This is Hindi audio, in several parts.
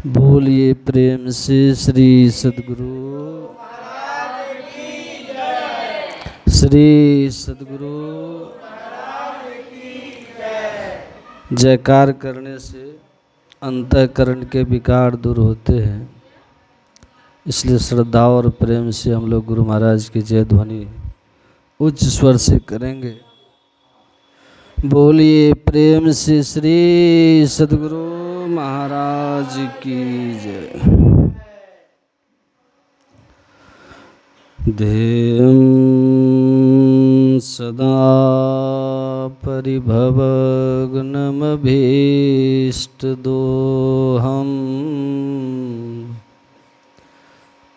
बोलिए प्रेम से श्री सद्गुरु श्री सद्गुरु। जयकार करने से अंतःकरण के विकार दूर होते हैं, इसलिए श्रद्धा और प्रेम से हम लोग गुरु महाराज की जय ध्वनि उच्च स्वर से करेंगे। बोलिए प्रेम से श्री सद्गुरु महाराज की जय। ध्येयं सदा परिभवग्नमभीष्टदोहम्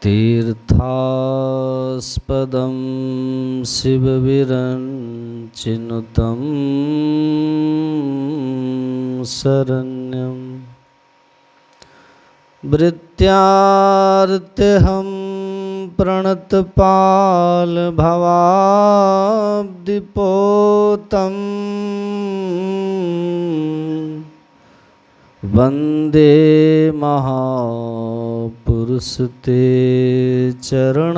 तीर्थास्पदं शिवविरञ्चिनुतं शरण्यं वृत्त्यार्त्यहं प्रणतपाल भवाब्धिपोतं वन्दे महापुरुष ते चरणारविन्दं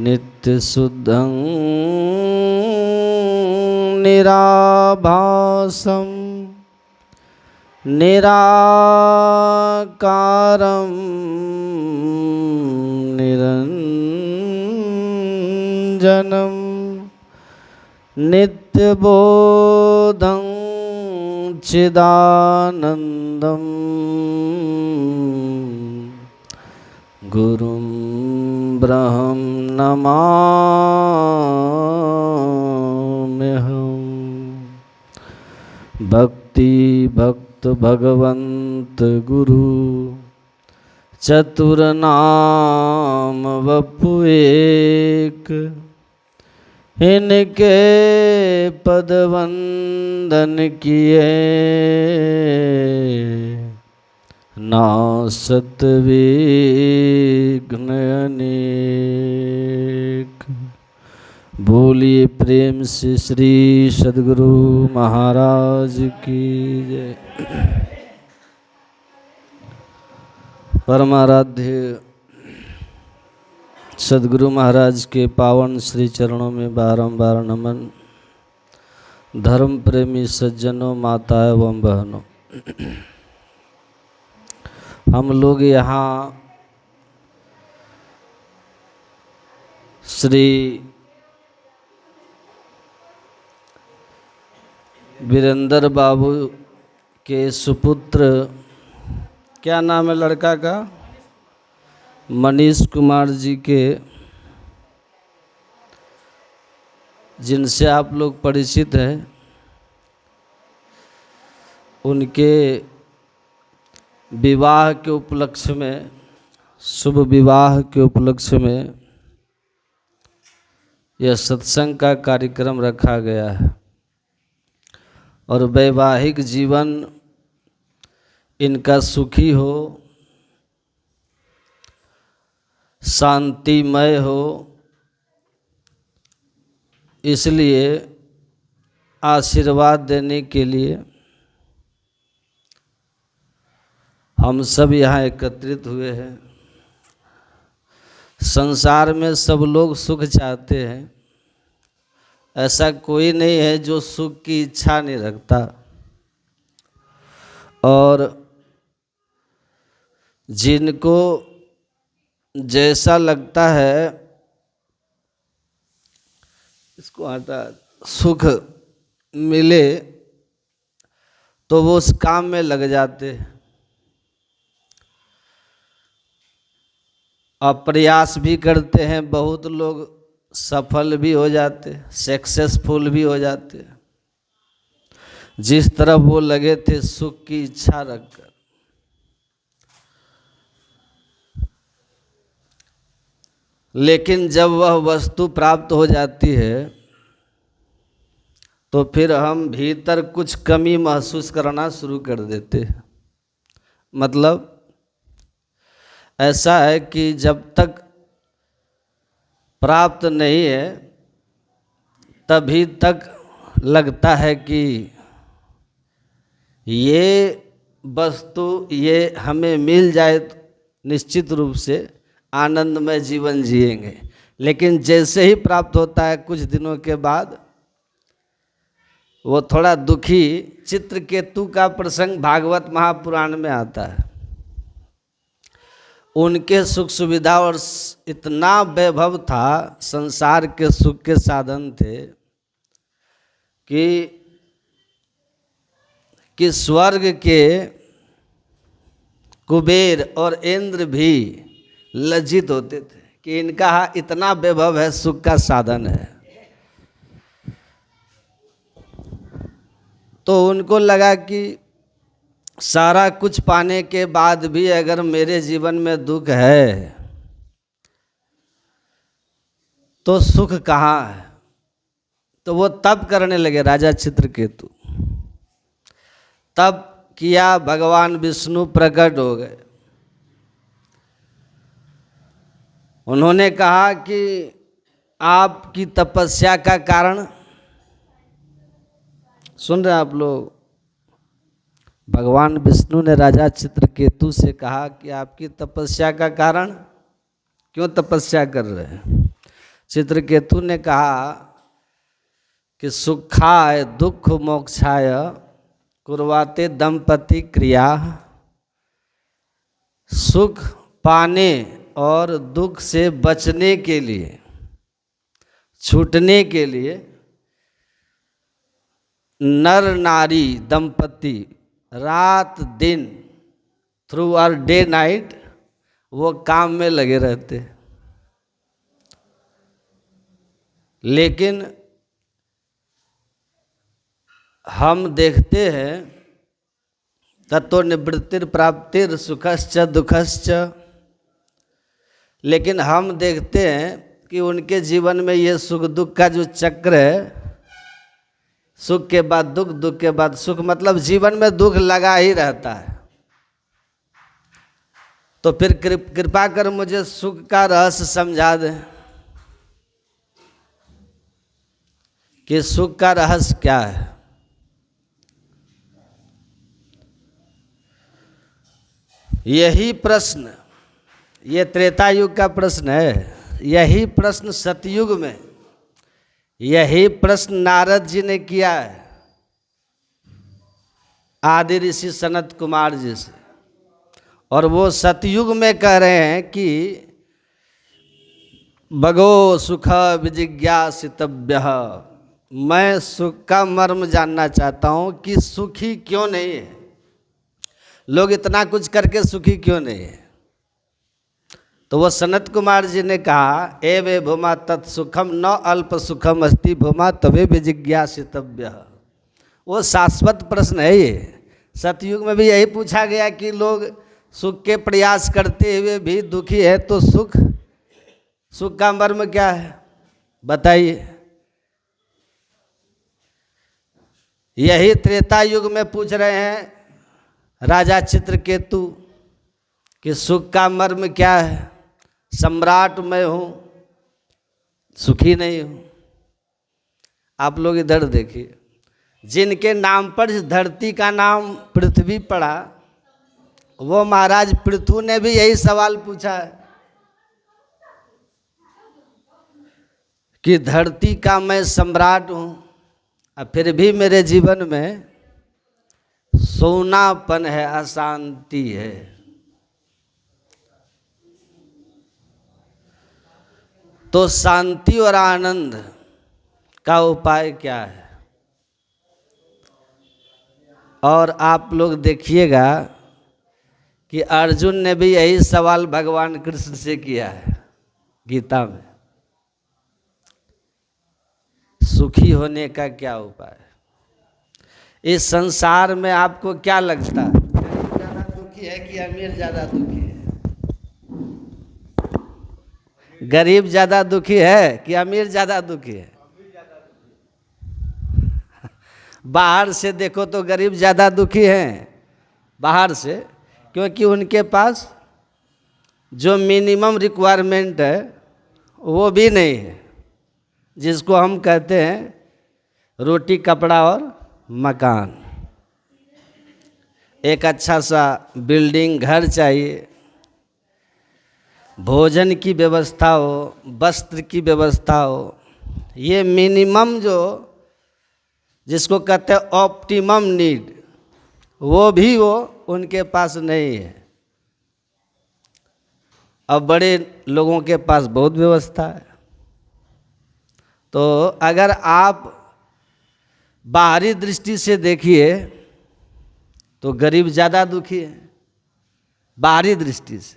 नित्यशुद्धं निराभासं निराकारं निरञ्जनं नित्यबोधं चिदानन्दं गुरुं ब्रह्म नमाम्यहम्। भक्ति भक्त भगवंत गुरु चतुर नाम वपु एक, इनके पद वंदन किए नासत विघ्न अनेक। बोलिए प्रेम से श्री सद्गुरु महाराज की जय। परमाराध्य सद्गुरु महाराज के पावन श्री चरणों में बारंबार नमन। धर्म प्रेमी सज्जनों, माता एवं बहनों, हम लोग यहाँ श्री वीरेंद्र बाबू के सुपुत्र, क्या नाम है लड़का का, मनीष कुमार जी के, जिनसे आप लोग परिचित हैं, उनके विवाह के उपलक्ष्य में, शुभ विवाह के उपलक्ष्य में यह सत्संग का कार्यक्रम रखा गया है और वैवाहिक जीवन इनका सुखी हो, शांतिमय हो, इसलिए आशीर्वाद देने के लिए हम सब यहाँ एकत्रित हुए हैं। संसार में सब लोग सुख चाहते हैं, ऐसा कोई नहीं है जो सुख की इच्छा नहीं रखता, और जिनको जैसा लगता है इसको आता सुख मिले तो वो उस काम में लग जाते हैं और प्रयास भी करते हैं। बहुत लोग सफल भी हो जाते, सक्सेसफुल भी हो जाते, जिस तरफ वो लगे थे सुख की इच्छा रखकर। लेकिन जब वह वस्तु प्राप्त हो जाती है तो फिर हम भीतर कुछ कमी महसूस करना शुरू कर देते हैं। मतलब ऐसा है कि जब तक प्राप्त नहीं है तभी तक लगता है कि ये वस्तु ये हमें मिल जाए तो निश्चित रूप से आनंदमय जीवन जिएंगे, लेकिन जैसे ही प्राप्त होता है कुछ दिनों के बाद वो थोड़ा दुखी। चित्रकेतु का प्रसंग भागवत महापुराण में आता है। उनके सुख सुविधा और इतना वैभव था, संसार के सुख के साधन थे कि स्वर्ग के कुबेर और इंद्र भी लज्जित होते थे कि इनका इतना वैभव है, सुख का साधन है। तो उनको लगा कि सारा कुछ पाने के बाद भी अगर मेरे जीवन में दुख है तो सुख कहाँ है। तो वो तप करने लगे राजा चित्रकेतु। तब किया, भगवान विष्णु प्रकट हो गए। उन्होंने कहा कि आपकी तपस्या का कारण, सुन रहे हैं आप लोग, भगवान विष्णु ने राजा चित्रकेतु से कहा कि आपकी तपस्या का कारण, क्यों तपस्या कर रहे हैं। चित्रकेतु ने कहा कि सुखाय दुख मोक्षाय कुर्वाते दंपति क्रिया, सुख पाने और दुख से बचने के लिए, छूटने के लिए नर नारी दंपति रात दिन थ्रू आवर डे नाइट वो काम में लगे रहते। लेकिन हम देखते हैं तत्व निवृत्तिर प्राप्तिर सुखश्च दुखश्च, लेकिन हम देखते हैं कि उनके जीवन में ये सुख दुख का जो चक्र है, सुख के बाद दुख, दुख के बाद सुख, मतलब जीवन में दुख लगा ही रहता है। तो फिर कृपा कर मुझे सुख का रहस्य समझा दें कि सुख का रहस्य क्या है। यही प्रश्न, ये त्रेता युग का प्रश्न है, यही प्रश्न सतयुग में, यही प्रश्न नारद जी ने किया है आदि ऋषि सनत कुमार जी से। और वो सतयुग में कह रहे हैं कि भगो सुख विजिज्ञासितव्य, मैं सुख का मर्म जानना चाहता हूँ कि सुखी क्यों नहीं है, लोग इतना कुछ करके सुखी क्यों नहीं है। तो वो सनत कुमार जी ने कहा, ए वे भूमा तत्सुखम न अल्प सुखम अस्ति भूमा तवे विजिज्ञासितव्य। वो शाश्वत प्रश्न है ये। सतयुग में भी यही पूछा गया कि लोग सुख के प्रयास करते हुए भी दुखी है, तो सुख का मर्म क्या है बताइए। यही त्रेता युग में पूछ रहे हैं राजा चित्रकेतु कि सुख का मर्म क्या है। सम्राट मैं हूँ, सुखी नहीं हूँ। आप लोग इधर देखिए, जिनके नाम पर इस धरती का नाम पृथ्वी पड़ा, वो महाराज पृथु ने भी यही सवाल पूछा है कि धरती का मैं सम्राट हूँ, और फिर भी मेरे जीवन में सोनापन है, अशांति है। तो शांति और आनंद का उपाय क्या है। और आप लोग देखिएगा कि अर्जुन ने भी यही सवाल भगवान कृष्ण से किया है गीता में, सुखी होने का क्या उपाय। इस संसार में आपको क्या लगता है, गरीब ज़्यादा दुखी है कि अमीर ज़्यादा दुखी है? गरीब ज़्यादा दुखी है कि अमीर ज़्यादा दुखी है? बाहर से देखो तो गरीब ज़्यादा दुखी हैं बाहर से, क्योंकि उनके पास जो मिनिमम रिक्वायरमेंट है वो भी नहीं है, जिसको हम कहते हैं रोटी कपड़ा और मकान। एक अच्छा सा बिल्डिंग घर चाहिए, भोजन की व्यवस्था हो, वस्त्र की व्यवस्था हो। ये मिनिमम जो जिसको कहते हैं ऑप्टिमम नीड, वो भी वो उनके पास नहीं है। अब बड़े लोगों के पास बहुत व्यवस्था है। तो अगर आप बाहरी दृष्टि से देखिए तो गरीब ज़्यादा दुखी है, बाहरी दृष्टि से।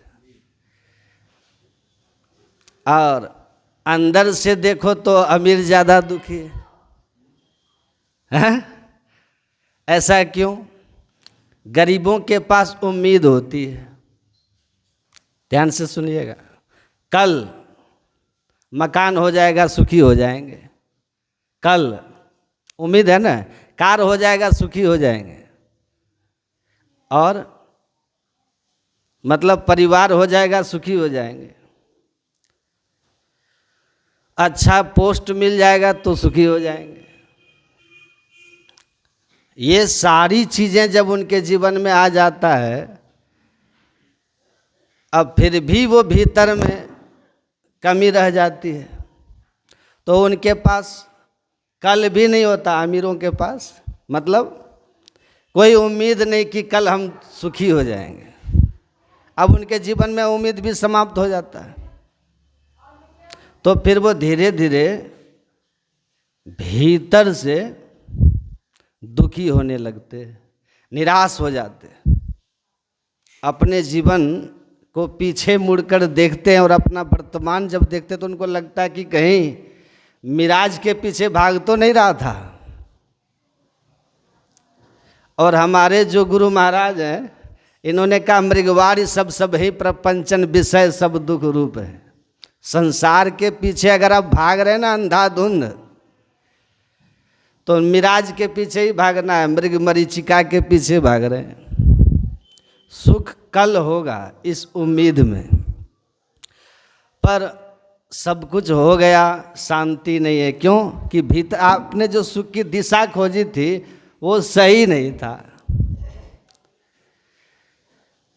और अंदर से देखो तो अमीर ज़्यादा दुखी है। ऐसा क्यों? गरीबों के पास उम्मीद होती है। ध्यान से सुनिएगा, कल मकान हो जाएगा, सुखी हो जाएंगे। कल उम्मीद है ना, कार हो जाएगा, सुखी हो जाएंगे। और मतलब परिवार हो जाएगा, सुखी हो जाएंगे। अच्छा पोस्ट मिल जाएगा तो सुखी हो जाएंगे। ये सारी चीज़ें जब उनके जीवन में आ जाता है, अब फिर भी वो भीतर में कमी रह जाती है, तो उनके पास कल भी नहीं होता। अमीरों के पास मतलब कोई उम्मीद नहीं कि कल हम सुखी हो जाएंगे। अब उनके जीवन में उम्मीद भी समाप्त हो जाता है। तो फिर वो धीरे धीरे भीतर से दुखी होने लगते, निराश हो जाते, अपने जीवन को पीछे मुड़कर देखते हैं और अपना वर्तमान जब देखते हैं तो उनको लगता है कि कहीं मिराज के पीछे भाग तो नहीं रहा था। और हमारे जो गुरु महाराज हैं, इन्होंने कहा मृगवारी सब ही प्रपंचन विषय सब दुख रूप है। संसार के पीछे अगर आप भाग रहे हैं ना अंधाधुंध, तो मिराज के पीछे ही भागना है, मृग मरीचिका के पीछे भाग रहे हैं। सुख कल होगा इस उम्मीद में, पर सब कुछ हो गया, शांति नहीं है। क्यों? कि भीतर आपने जो सुख की दिशा खोजी थी वो सही नहीं था।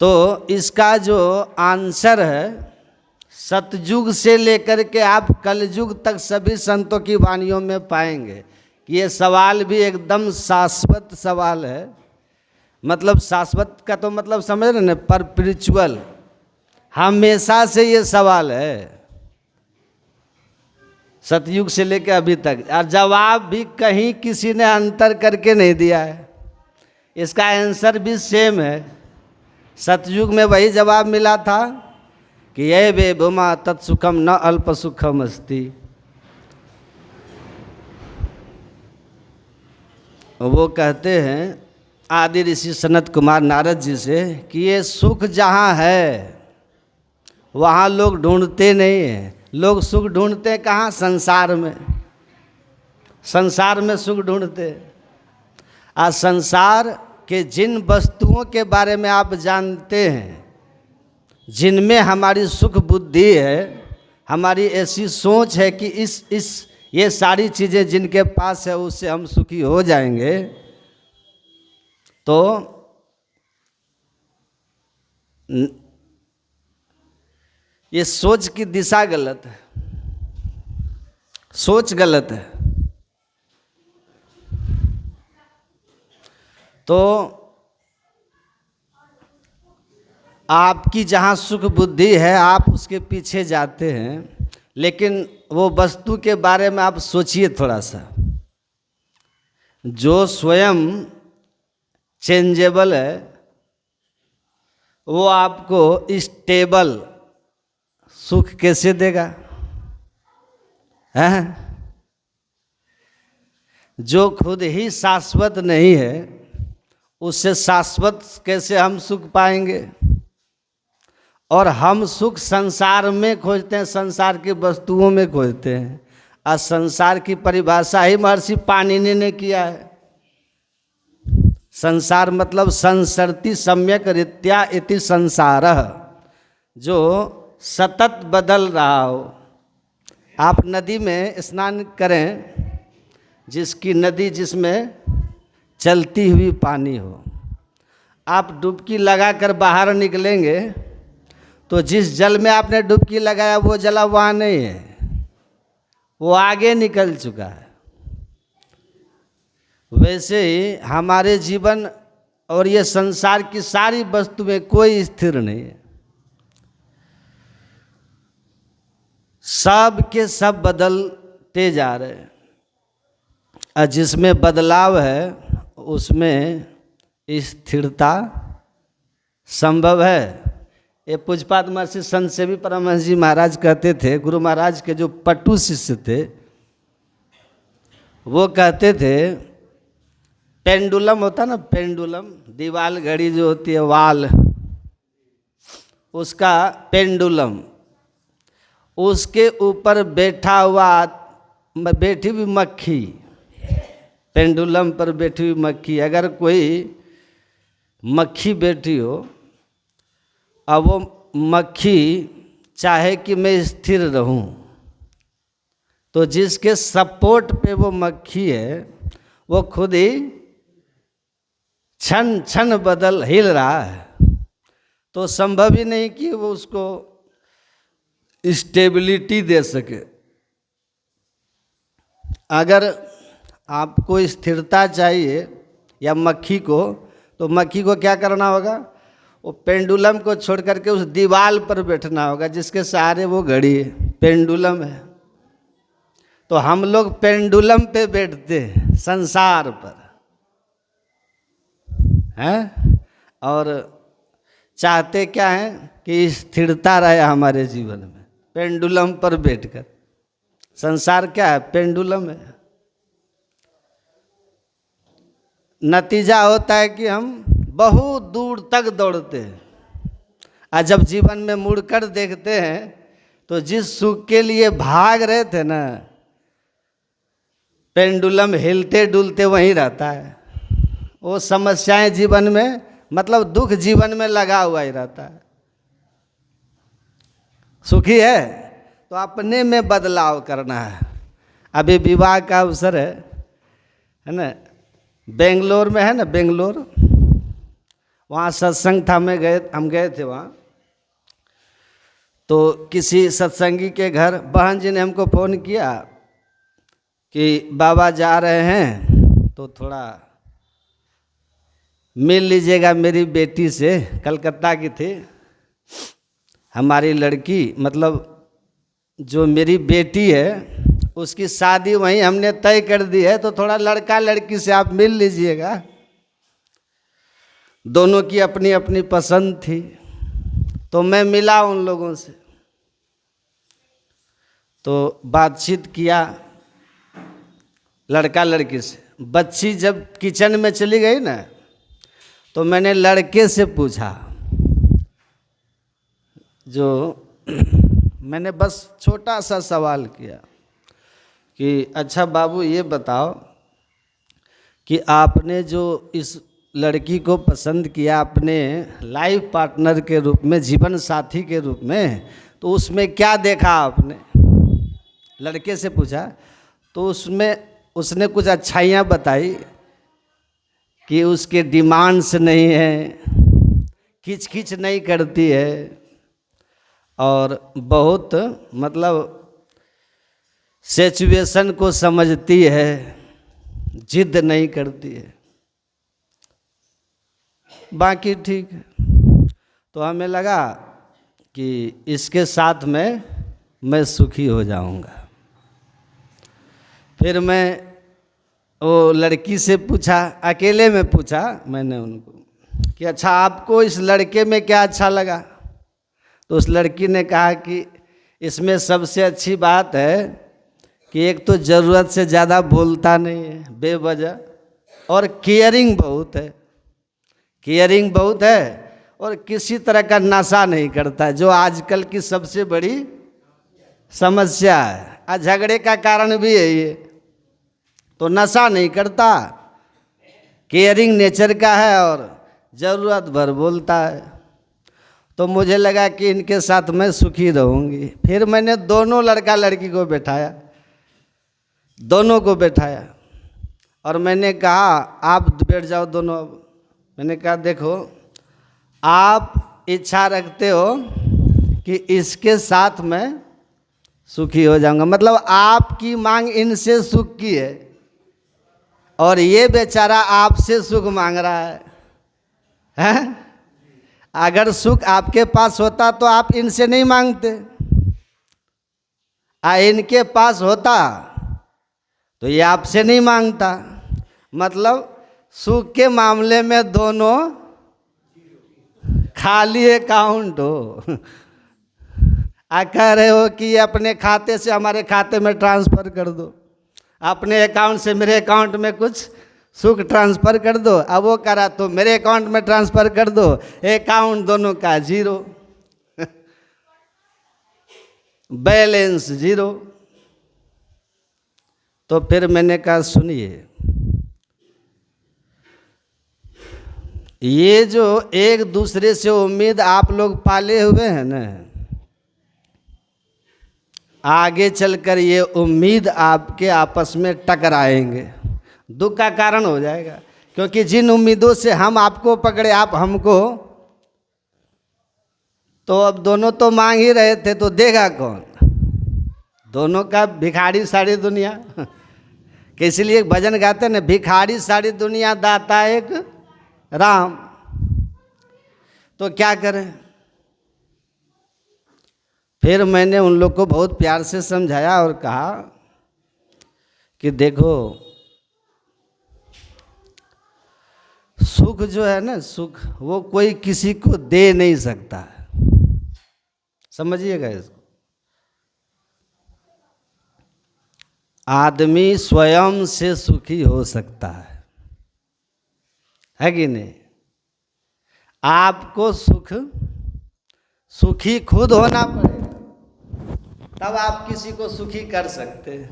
तो इसका जो आंसर है, सतयुग से लेकर के आप कलयुग तक सभी संतों की वाणियों में पाएंगे कि ये सवाल भी एकदम शाश्वत सवाल है। मतलब शाश्वत का तो मतलब समझ रहे ना, परपेचुअल, हमेशा से ये सवाल है, सतयुग से लेकर अभी तक। और जवाब भी कहीं किसी ने अंतर करके नहीं दिया है, इसका आंसर भी सेम है। सतयुग में वही जवाब मिला था कि ये बे भूमा तत्सुखम न अल्प सुखम अस्ति। वो कहते हैं आदि ऋषि सनत कुमार नारद जी से कि ये सुख जहाँ है वहाँ लोग ढूंढते नहीं हैं। लोग सुख ढूंढते हैं कहाँ? संसार में। संसार में सुख ढूंढते हैं। आज संसार के जिन वस्तुओं के बारे में आप जानते हैं, जिनमें हमारी सुख बुद्धि है, हमारी ऐसी सोच है कि इस ये सारी चीज़ें जिनके पास है उससे हम सुखी हो जाएंगे, तो ये सोच की दिशा गलत है, सोच गलत है। तो आपकी जहाँ सुख बुद्धि है आप उसके पीछे जाते हैं, लेकिन वो वस्तु के बारे में आप सोचिए थोड़ा सा। जो स्वयं चेंजेबल है वो आपको स्टेबल सुख कैसे देगा? है? जो खुद ही शाश्वत नहीं है उससे शाश्वत कैसे हम सुख पाएंगे? और हम सुख संसार में खोजते हैं, संसार की वस्तुओं में खोजते हैं। और संसार की परिभाषा ही महर्षि पाणिनि ने किया है। संसार मतलब संसरति सम्यक रीत्या इति संसारः, जो सतत बदल रहा हो। आप नदी में स्नान करें, जिसकी नदी जिसमें चलती हुई पानी हो, आप डुबकी लगाकर बाहर निकलेंगे तो जिस जल में आपने डुबकी लगाया वो जल अब वहाँ नहीं है, वो आगे निकल चुका है। वैसे ही हमारे जीवन और ये संसार की सारी वस्तुएं कोई स्थिर नहीं है, सब के सब बदलते जा रहे हैं। और जिसमें बदलाव है उसमें स्थिरता संभव है। ये पूज्यपाद महर्षि संत सेवी परमहंस जी महाराज कहते थे, गुरु महाराज के जो पट्टू शिष्य थे वो कहते थे, पेंडुलम होता ना, पेंडुलम दीवाल घड़ी जो होती है वाल, उसका पेंडुलम, उसके ऊपर बैठी हुई मक्खी, पेंडुलम पर बैठी हुई मक्खी, अगर कोई मक्खी बैठी हो अब वो मक्खी चाहे कि मैं स्थिर रहूं, तो जिसके सपोर्ट पे वो मक्खी है वो खुद ही क्षण क्षण हिल रहा है, तो संभव ही नहीं कि वो उसको स्टेबिलिटी दे सके। अगर आपको स्थिरता चाहिए या मक्खी को, तो मक्खी को क्या करना होगा, वो पेंडुलम को छोड़ करके उस दीवाल पर बैठना होगा जिसके सहारे वो घड़ी है, पेंडुलम है। तो हम लोग पेंडुलम पे बैठते हैं संसार पर हैं, और चाहते क्या है कि स्थिरता रहे हमारे जीवन में, पेंडुलम पर बैठकर। संसार क्या है, पेंडुलम है। नतीजा होता है कि हम बहुत दूर तक दौड़ते हैं, और जब जीवन में मुड़कर देखते हैं तो जिस सुख के लिए भाग रहे थे ना, पेंडुलम हिलते डुलते वहीं रहता है। वो समस्याएं जीवन में, मतलब दुख जीवन में लगा हुआ ही रहता है। सुखी है तो अपने में बदलाव करना है। अभी विवाह का अवसर है ना, बेंगलोर में है ना, बेंगलोर, वहाँ सत्संग था, हम गए थे वहाँ। तो किसी सत्संगी के घर बहन जी ने हमको फ़ोन किया कि बाबा जा रहे हैं तो थोड़ा मिल लीजिएगा मेरी बेटी से, कलकत्ता की थी हमारी लड़की, मतलब जो मेरी बेटी है उसकी शादी वहीं हमने तय कर दी है, तो थोड़ा लड़का लड़की से आप मिल लीजिएगा। दोनों की अपनी अपनी पसंद थी, तो मैं मिला उन लोगों से, तो बातचीत किया लड़का लड़की से। बच्ची जब किचन में चली गई ना, तो मैंने लड़के से पूछा, जो मैंने बस छोटा सा सवाल किया कि अच्छा बाबू ये बताओ कि आपने जो इस लड़की को पसंद किया अपने लाइफ पार्टनर के रूप में, जीवन साथी के रूप में, तो उसमें क्या देखा आपने? लड़के से पूछा तो उसने कुछ अच्छाइयाँ बताई कि उसके डिमांड्स नहीं है, खिच खिच नहीं करती है, और बहुत मतलब सिचुएशन को समझती है, जिद नहीं करती है, बाकी ठीक है। तो हमें लगा कि इसके साथ में मैं सुखी हो जाऊंगा। फिर मैं वो लड़की से पूछा, अकेले में पूछा मैंने उनको कि अच्छा आपको इस लड़के में क्या अच्छा लगा? तो उस लड़की ने कहा कि इसमें सबसे अच्छी बात है कि एक तो ज़रूरत से ज़्यादा बोलता नहीं है बेवजह, और केयरिंग बहुत है, केयरिंग बहुत है, और किसी तरह का नशा नहीं करता है, जो आजकल की सबसे बड़ी समस्या है, और झगड़े का कारण भी है ये। तो नशा नहीं करता, केयरिंग नेचर का है, और ज़रूरत भर बोलता है। तो मुझे लगा कि इनके साथ मैं सुखी रहूँगी। फिर मैंने दोनों लड़का लड़की को बैठाया, दोनों को बैठाया, और मैंने कहा आप बैठ जाओ दोनों। अब मैंने कहा देखो, आप इच्छा रखते हो कि इसके साथ मैं सुखी हो जाऊंगा, मतलब आपकी मांग इनसे सुख की है और ये बेचारा आपसे सुख मांग रहा है? अगर सुख आपके पास होता तो आप इनसे नहीं मांगते, इनके पास होता तो ये आपसे नहीं मांगता। मतलब सुख के मामले में दोनों खाली अकाउंट हो। कह रहे हो कि अपने खाते से हमारे खाते में ट्रांसफर कर दो, अपने अकाउंट से मेरे अकाउंट में कुछ सुख ट्रांसफर कर दो। अब वो करा तो मेरे अकाउंट में ट्रांसफर कर दो, अकाउंट दोनों का जीरो, बैलेंस जीरो। तो फिर मैंने कहा सुनिए, ये जो एक दूसरे से उम्मीद आप लोग पाले हुए हैं ना, आगे चलकर ये उम्मीद आपके आपस में टकराएंगे, दुख का कारण हो जाएगा। क्योंकि जिन उम्मीदों से हम आपको पकड़े, आप हमको, तो अब दोनों तो मांग ही रहे थे, तो देगा कौन? दोनों का भिखारी सारी दुनिया। कि इसलिए भजन गाते हैं ना, भिखारी सारी दुनिया दाता एक राम। तो क्या करें? फिर मैंने उन लोग को बहुत प्यार से समझाया और कहा कि देखो, सुख जो है ना, सुख वो कोई किसी को दे नहीं सकता है, समझिएगा इसको। आदमी स्वयं से सुखी हो सकता है कि नहीं? आपको सुखी खुद होना पड़ेगा, तब आप किसी को सुखी कर सकते हैं।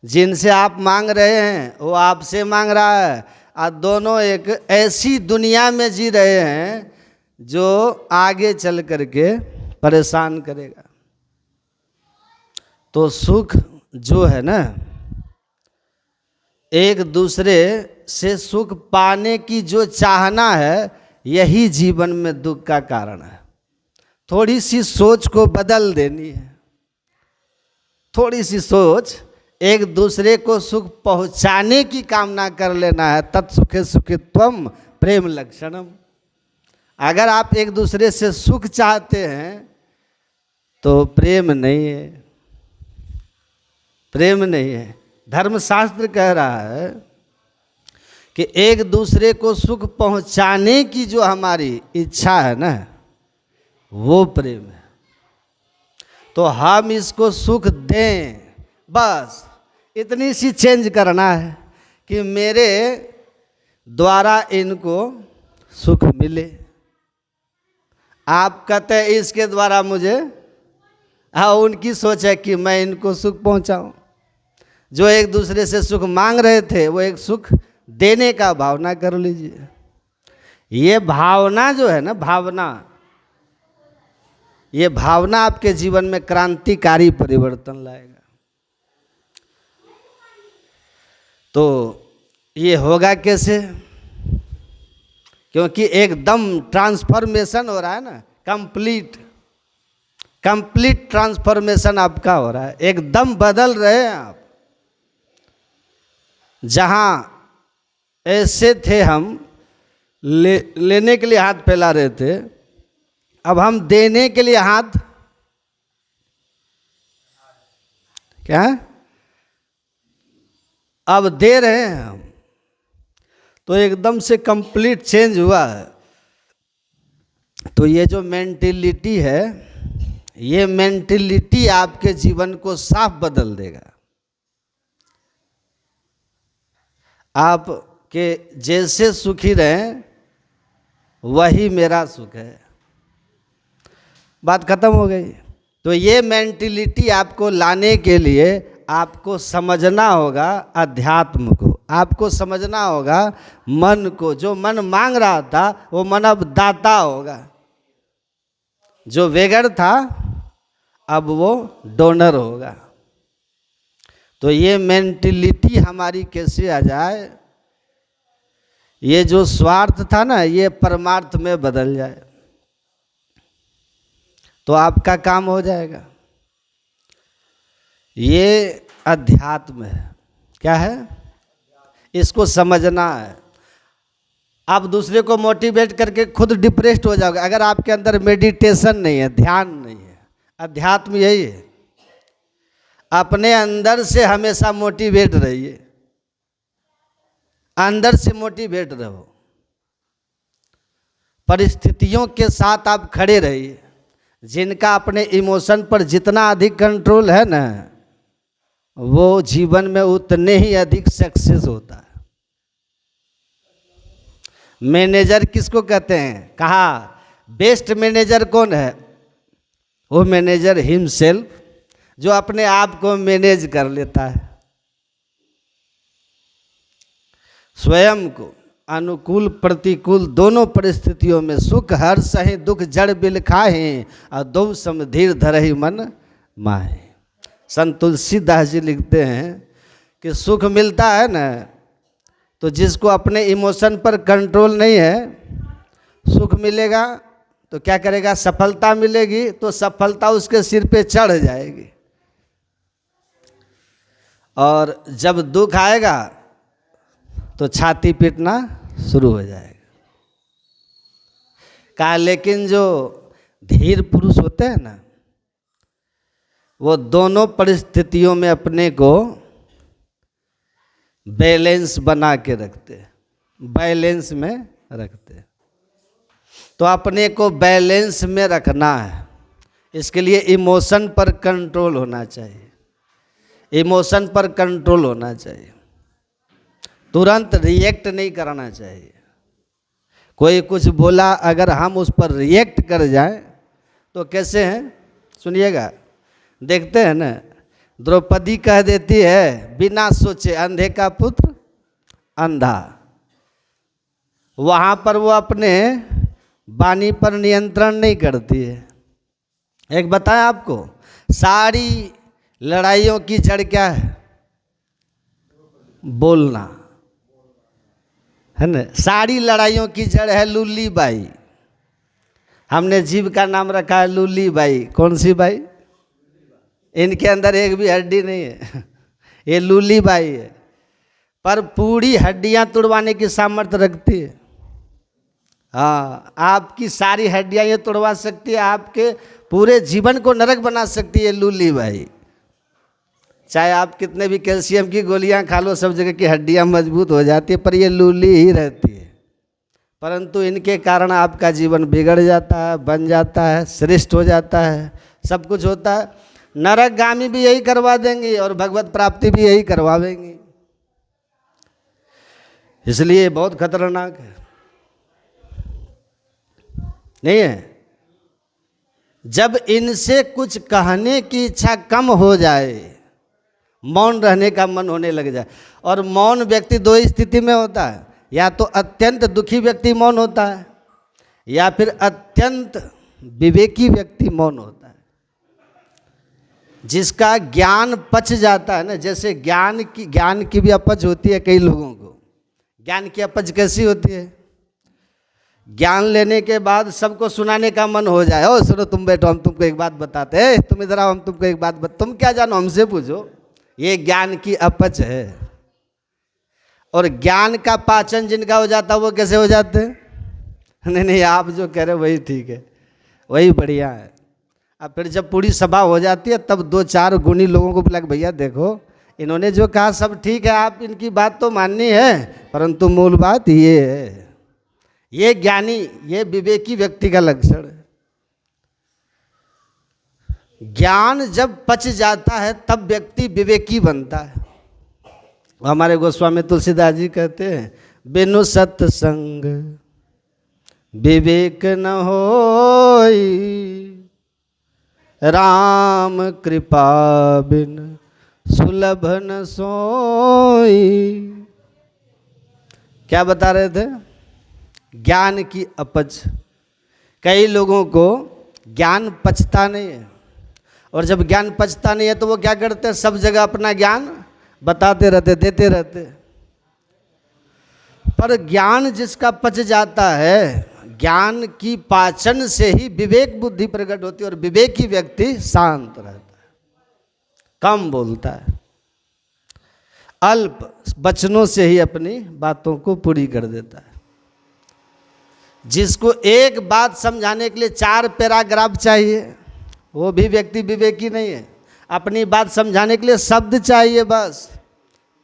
जिनसे आप मांग रहे हैं वो आपसे मांग रहा है, और दोनों एक ऐसी दुनिया में जी रहे हैं जो आगे चल करके परेशान करेगा। तो सुख जो है ना, एक दूसरे से सुख पाने की जो चाहना है, यही जीवन में दुख का कारण है। थोड़ी सी सोच को बदल देनी है, थोड़ी सी सोच, एक दूसरे को सुख पहुंचाने की कामना कर लेना है। तत्सुखे सुखित्वम प्रेम लक्षणम। अगर आप एक दूसरे से सुख चाहते हैं तो प्रेम नहीं है, प्रेम नहीं है। धर्मशास्त्र कह रहा है कि एक दूसरे को सुख पहुंचाने की जो हमारी इच्छा है ना, वो प्रेम है। तो हम इसको सुख दें, बस इतनी सी चेंज करना है कि मेरे द्वारा इनको सुख मिले। आप कहते हैं इसके द्वारा मुझे, उनकी सोच है कि मैं इनको सुख पहुंचाऊं। जो एक दूसरे से सुख मांग रहे थे, वो एक सुख देने का भावना कर लीजिए। ये भावना जो है ना, भावना, ये भावना आपके जीवन में क्रांतिकारी परिवर्तन लाएगा। तो ये होगा कैसे? क्योंकि एकदम ट्रांसफॉर्मेशन हो रहा है ना, कंप्लीट ट्रांसफॉर्मेशन आपका हो रहा है, एकदम बदल रहे हैं आप। जहां ऐसे थे हम, लेने के लिए हाथ फैला रहे थे, अब हम देने के लिए हाथ, क्या अब दे रहे हैं हम। तो एकदम से कंप्लीट चेंज हुआ है। तो ये जो मेंटेलिटी है, ये मेंटेलिटी आपके जीवन को साफ बदल देगा। आप के जैसे सुखी रहें, वही मेरा सुख है, बात खत्म हो गई। तो ये मेंटेलिटी आपको लाने के लिए आपको समझना होगा अध्यात्म को, आपको समझना होगा मन को। जो मन मांग रहा था वो मन अब दाता होगा, जो वेगर था अब वो डोनर होगा। तो ये मेंटेलिटी हमारी कैसे आ जाए ये जो स्वार्थ था ना, ये परमार्थ में बदल जाए तो आपका काम हो जाएगा। ये अध्यात्म है। क्या है? इसको समझना है। आप दूसरे को मोटिवेट करके खुद डिप्रेस्ड हो जाओगे अगर आपके अंदर मेडिटेशन नहीं है, ध्यान नहीं है। अध्यात्म यही है, अपने अंदर से हमेशा मोटिवेट रहिए, अंदर से मोटिवेट रहो, परिस्थितियों के साथ आप खड़े रहिए। जिनका अपने इमोशन पर जितना अधिक कंट्रोल है ना, वो जीवन में उतने ही अधिक सक्सेस होता है। मैनेजर किसको कहते हैं? कहा बेस्ट मैनेजर कौन है? वो मैनेजर हिमसेल्फ, जो अपने आप को मैनेज कर लेता है, स्वयं को अनुकूल प्रतिकूल दोनों परिस्थितियों में सुख हर सहे दुख जड़ बिल खाहे और दो समधीर धरहि मन माहे। संत तुलसीदास जी लिखते हैं कि सुख मिलता है ना, तो जिसको अपने इमोशन पर कंट्रोल नहीं है, सुख मिलेगा तो क्या करेगा? सफलता मिलेगी तो सफलता उसके सिर पे चढ़ जाएगी, और जब दुख आएगा तो छाती पीटना शुरू हो जाएगा। कहा लेकिन जो धीर पुरुष होते हैं ना, वो दोनों परिस्थितियों में अपने को बैलेंस बना के रखते हैं, बैलेंस में रखते हैं। तो अपने को बैलेंस में रखना है, इसके लिए इमोशन पर कंट्रोल होना चाहिए, इमोशन पर कंट्रोल होना चाहिए। तुरंत रिएक्ट नहीं करना चाहिए। कोई कुछ बोला अगर हम उस पर रिएक्ट कर जाएं तो कैसे हैं? सुनिएगा, देखते हैं ना, द्रौपदी कह देती है बिना सोचे अंधे का पुत्र अंधा। वहाँ पर वो अपने वाणी पर नियंत्रण नहीं करती है। एक बताएं आपको, सारी लड़ाइयों की जड़ क्या है? बोलना है ना। सारी लड़ाइयों की जड़ है लूली बाई। हमने जीव का नाम रखा है लूली बाई। कौन सी बाई? इनके अंदर एक भी हड्डी नहीं है, ये लूली बाई है, पर पूरी हड्डियां तुड़वाने की सामर्थ्य रखती है। हाँ, आपकी सारी हड्डियां ये तुड़वा सकती है, आपके पूरे जीवन को नरक बना सकती है लूली बाई। चाहे आप कितने भी कैल्शियम की गोलियां खा लो, सब जगह की हड्डियां मजबूत हो जाती है, पर ये लूली ही रहती है। परंतु इनके कारण आपका जीवन बिगड़ जाता है, बन जाता है, श्रेष्ठ हो जाता है, सब कुछ होता है। नरकगामी भी यही करवा देंगी और भगवत प्राप्ति भी यही करवावेंगी। इसलिए बहुत खतरनाक है, नहीं है? जब इनसे कुछ कहने की इच्छा कम हो जाए, मौन रहने का मन होने लग जाए। और मौन व्यक्ति दो ही स्थिति में होता है, या तो अत्यंत दुखी व्यक्ति मौन होता है, या फिर अत्यंत विवेकी व्यक्ति मौन होता है। जिसका ज्ञान पच जाता है ना, जैसे ज्ञान की भी अपच होती है कई लोगों को। ज्ञान की अपच कैसी होती है? ज्ञान लेने के बाद सबको सुनाने का मन हो जाए। ओ सुनो, तुम बैठो, हम तुमको एक बात बताते हैं, तुम इधर आओ, हम तुमको एक बात तुम क्या जानो, हमसे पूछो। ये ज्ञान की अपच है। और ज्ञान का पाचन जिनका हो जाता है वो कैसे हो जाते हैं? नहीं, आप जो कह रहे हो वही ठीक है, वही बढ़िया है। अब फिर जब पूरी सभा हो जाती है तब दो चार गुणी लोगों को बुला के, भैया देखो इन्होंने जो कहा सब ठीक है, आप इनकी बात तो माननी है, परंतु मूल बात ये है। ये ज्ञानी, ये विवेकी व्यक्ति का लक्षण है। ज्ञान जब पच जाता है तब व्यक्ति विवेकी बनता है। हमारे गोस्वामी तुलसीदास जी कहते हैं, बिनु सत्संग विवेक न होई, राम कृपा बिन सुलभ न सोई। क्या बता रहे थे? ज्ञान की अपच। कई लोगों को ज्ञान पचता नहीं है, और जब ज्ञान पचता नहीं है तो वो क्या करते हैं? सब जगह अपना ज्ञान बताते रहते, देते रहते। पर ज्ञान जिसका पच जाता है, ज्ञान की पाचन से ही विवेक बुद्धि प्रकट होती है और विवेकी व्यक्ति शांत रहता है, कम बोलता है, अल्प वचनों से ही अपनी बातों को पूरी कर देता है। जिसको एक बात समझाने के लिए 4 पैराग्राफ चाहिए, वो भी व्यक्ति विवेकी नहीं है। अपनी बात समझाने के लिए शब्द चाहिए, बस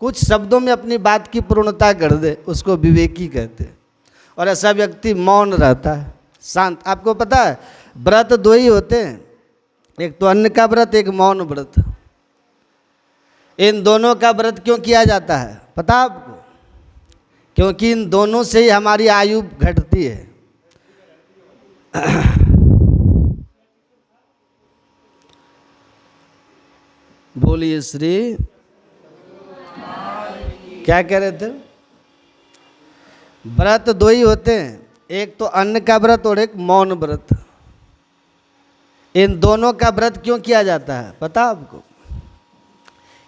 कुछ शब्दों में अपनी बात की पूर्णता कर दे, उसको विवेकी कहते हैं। और ऐसा व्यक्ति मौन रहता है, शांत। आपको पता है व्रत 2 ही होते हैं, एक तो अन्न का व्रत, एक मौन व्रत। इन दोनों का व्रत क्यों किया जाता है पता आपको? क्योंकि इन दोनों से ही हमारी आयु घटती है। बोलिए श्री। क्या कह रहे थे? व्रत 2 ही होते हैं, एक तो अन्न का व्रत और एक मौन व्रत। इन दोनों का व्रत क्यों किया जाता है पता आपको?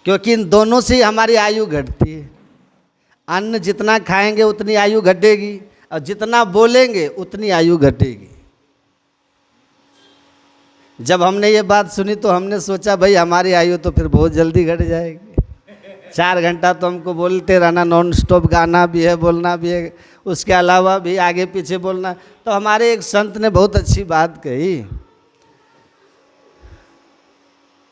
क्योंकि इन दोनों से ही हमारी आयु घटती है। अन्न जितना खाएंगे उतनी आयु घटेगी, और जितना बोलेंगे उतनी आयु घटेगी। जब हमने ये बात सुनी तो हमने सोचा भाई हमारी आयु तो फिर बहुत जल्दी घट जाएगी। 4 घंटा तो हमको बोलते रहना, नॉन स्टॉप गाना भी है, बोलना भी है, उसके अलावा भी आगे पीछे बोलना। तो हमारे एक संत ने बहुत अच्छी बात कही,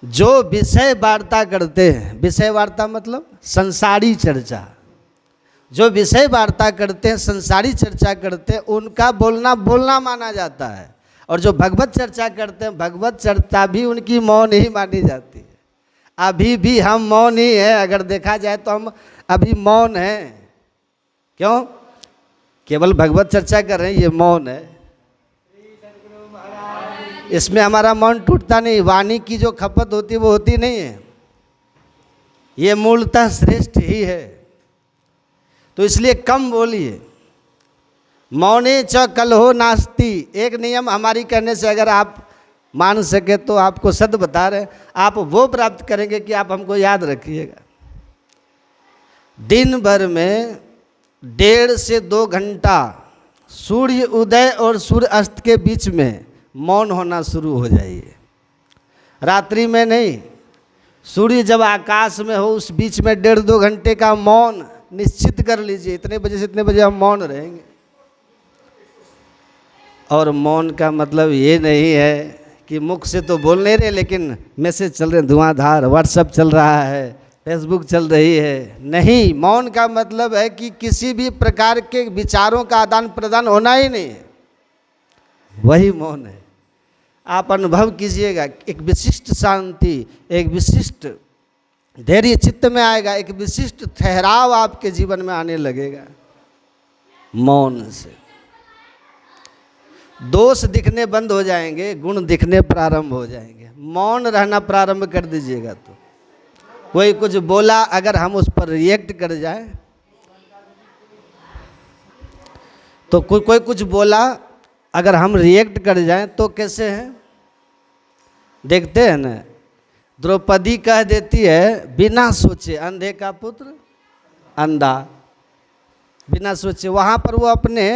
जो विषय वार्ता करते हैं, विषय वार्ता मतलब संसारी चर्चा, जो विषय वार्ता करते हैं, संसारी चर्चा करते हैं, उनका बोलना बोलना माना जाता है। और जो भगवत चर्चा करते हैं, भगवत चर्चा भी उनकी मौन ही मानी जाती है। अभी भी हम मौन ही हैं, अगर देखा जाए तो हम अभी मौन हैं। क्यों? केवल भगवत चर्चा कर रहे हैं, ये मौन है। इसमें हमारा मौन टूटता नहीं, वाणी की जो खपत होती है वो होती नहीं है। ये मूलतः श्रेष्ठ ही है, तो इसलिए कम बोलिए। मौने च कलहो नास्ति, एक नियम हमारी कहने से अगर आप मान सके तो आपको सद बता रहे, आप वो प्राप्त करेंगे कि आप हमको याद रखिएगा। दिन भर में 1.5 से 2 घंटा सूर्य उदय और सूर्य अस्त के बीच में मौन होना शुरू हो जाइए। रात्रि में नहीं, सूर्य जब आकाश में हो उस बीच में 1.5-2 घंटे का मौन निश्चित कर लीजिए, इतने बजे से इतने बजे हम मौन रहेंगे। और मौन का मतलब ये नहीं है कि मुख से तो बोल नहीं रहे लेकिन मैसेज चल रहे हैं धुआंधार, व्हाट्सएप चल रहा है, फेसबुक चल रही है। नहीं, मौन का मतलब है कि किसी भी प्रकार के विचारों का आदान प्रदान होना ही नहीं है, वही मौन है। आप अनुभव कीजिएगा, एक विशिष्ट शांति, एक विशिष्ट धैर्य चित्त में आएगा, एक विशिष्ट ठहराव आपके जीवन में आने लगेगा मौन से। दोष दिखने बंद हो जाएंगे, गुण दिखने प्रारंभ हो जाएंगे। मौन रहना प्रारंभ कर दीजिएगा तो कोई कुछ बोला अगर हम उस पर रिएक्ट कर जाए, तो कोई कुछ बोला अगर हम रिएक्ट कर जाएं तो कैसे हैं देखते हैं ना। द्रौपदी कह देती है बिना सोचे, अंधे का पुत्र अंधा, बिना सोचे। वहाँ पर वो अपने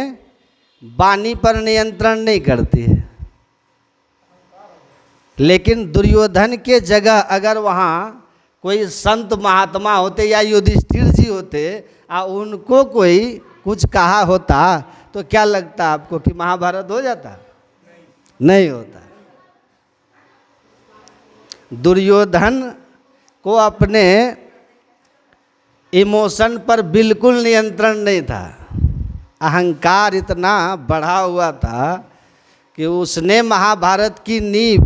वाणी पर नियंत्रण नहीं करती है। लेकिन दुर्योधन के जगह अगर वहाँ कोई संत महात्मा होते या युधिष्ठिर जी होते और उनको कोई कुछ कहा होता तो क्या लगता आपको कि महाभारत हो जाता? नहीं होता। दुर्योधन को अपने इमोशन पर बिल्कुल नियंत्रण नहीं था। अहंकार इतना बढ़ा हुआ था कि उसने महाभारत की नींव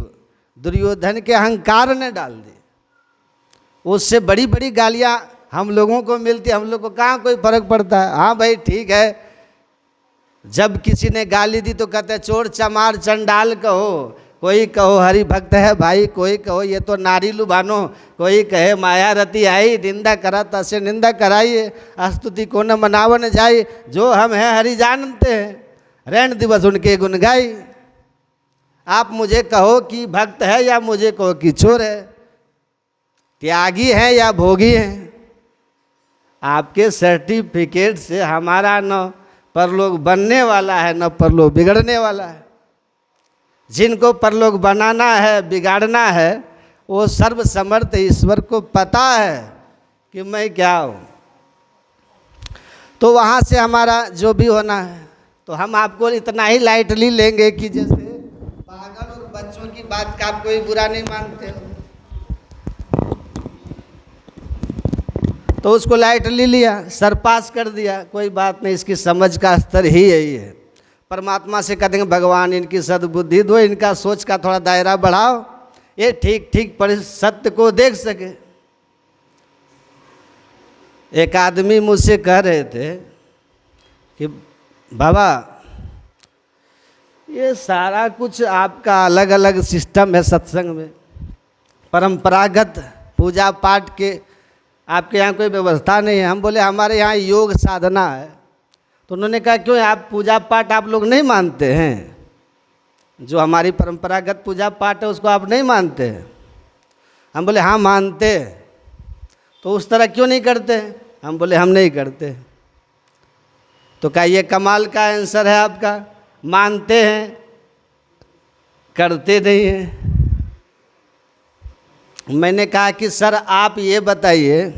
दुर्योधन के अहंकार ने डाल दी। उससे बड़ी बड़ी गालियां हम लोगों को मिलती, हम लोग को कहाँ कोई फर्क पड़ता है। हाँ भाई ठीक है, जब किसी ने गाली दी तो कहते हैं चोर चमार चंडाल कहो, कोई कहो हरि भक्त है भाई, कोई कहो ये तो नारी लुभानो, कोई कहे माया रति आई, निंदा करा तसे निंदा कराइए, स्तुति को न मनावन जाई, जो हम हैं हरि जानते हैं, रैन दिवस उनके गुण गाई। आप मुझे कहो कि भक्त है या मुझे कहो कि चोर है, त्यागी हैं या भोगी हैं, आपके सर्टिफिकेट से हमारा न परलोक बनने वाला है न परलोक बिगड़ने वाला है। जिनको परलोक बनाना है बिगाड़ना है वो सर्वसमर्थ ईश्वर को पता है कि मैं क्या हूँ। तो वहाँ से हमारा जो भी होना है, तो हम आपको इतना ही लाइटली लेंगे कि जैसे पागल और बच्चों की बात का आप कोई बुरा नहीं मानते हो, तो उसको लाइटली लिया, सरपास कर दिया, कोई बात नहीं, इसकी समझ का स्तर ही यही है। परमात्मा से कहते हैं भगवान इनकी सद्बुद्धि दो, इनका सोच का थोड़ा दायरा बढ़ाओ, ये ठीक ठीक पर सत्य को देख सके। एक आदमी मुझसे कह रहे थे कि बाबा ये सारा कुछ आपका अलग अलग सिस्टम है सत्संग में, परंपरागत पूजा पाठ के आपके यहाँ कोई व्यवस्था नहीं है। हम बोले हमारे यहाँ योग साधना है। तो उन्होंने कहा क्यों आप पूजा पाठ आप लोग नहीं मानते हैं? जो हमारी परंपरागत पूजा पाठ है उसको आप नहीं मानते हैं? हम बोले हाँ मानते हैं। तो उस तरह क्यों नहीं करते? हम बोले हम नहीं करते। तो क्या ये कमाल का आंसर है आपका, मानते हैं करते नहीं हैं। मैंने कहा कि सर आप ये बताइए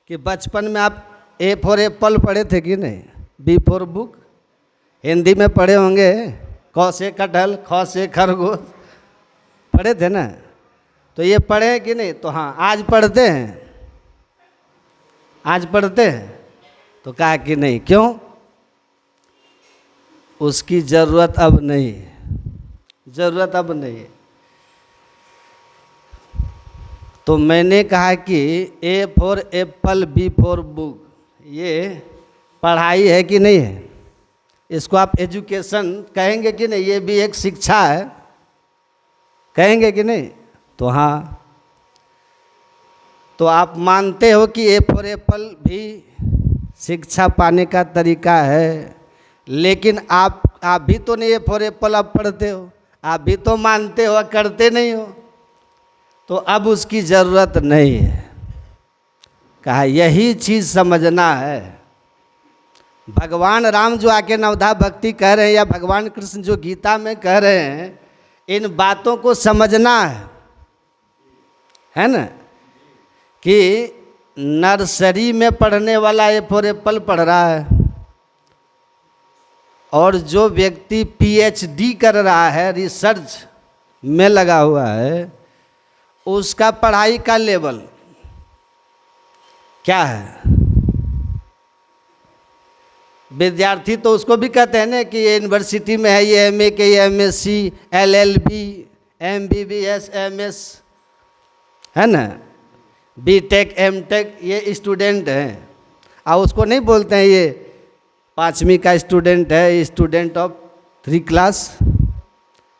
कि बचपन में आप ए फॉर एप्पल पढ़े थे कि नहीं? बी फॉर बुक हिंदी में पढ़े होंगे, क से कटहल, ख से खरगोश पढ़े थे ना? तो ये पढ़े हैं कि नहीं? तो हाँ आज पढ़ते हैं, आज पढ़ते हैं। तो कहा कि नहीं, क्यों? उसकी ज़रूरत अब नहीं है, ज़रूरत अब नहीं है। तो मैंने कहा कि A for apple B for book ये पढ़ाई है कि नहीं है? इसको आप एजुकेशन कहेंगे कि नहीं? ये भी एक शिक्षा है, कहेंगे कि नहीं? तो हाँ। तो आप मानते हो कि ए फॉर एप्पल भी शिक्षा पाने का तरीका है, लेकिन आप भी तो नहीं ए फॉर एप्पल आप पढ़ते हो, आप भी तो मानते हो, करते नहीं हो। तो अब उसकी ज़रूरत नहीं है। कहा यही चीज़ समझना है। भगवान राम जो आके नवधा भक्ति कह रहे हैं या भगवान कृष्ण जो गीता में कह रहे हैं, इन बातों को समझना है ना? कि नर्सरी में पढ़ने वाला ए फॉर एप्पल पढ़ रहा है और जो व्यक्ति पीएचडी कर रहा है, रिसर्च में लगा हुआ है, उसका पढ़ाई का लेवल क्या है? विद्यार्थी तो उसको भी कहते हैं ना कि ये यूनिवर्सिटी में है, ये एमए के, ये एमएससी, एलएलबी, एमबीबीएस, एमएस है ना, बीटेक, एमटेक, ये स्टूडेंट हैं। और उसको नहीं बोलते हैं ये 5वीं का स्टूडेंट है, स्टूडेंट ऑफ 3 क्लास।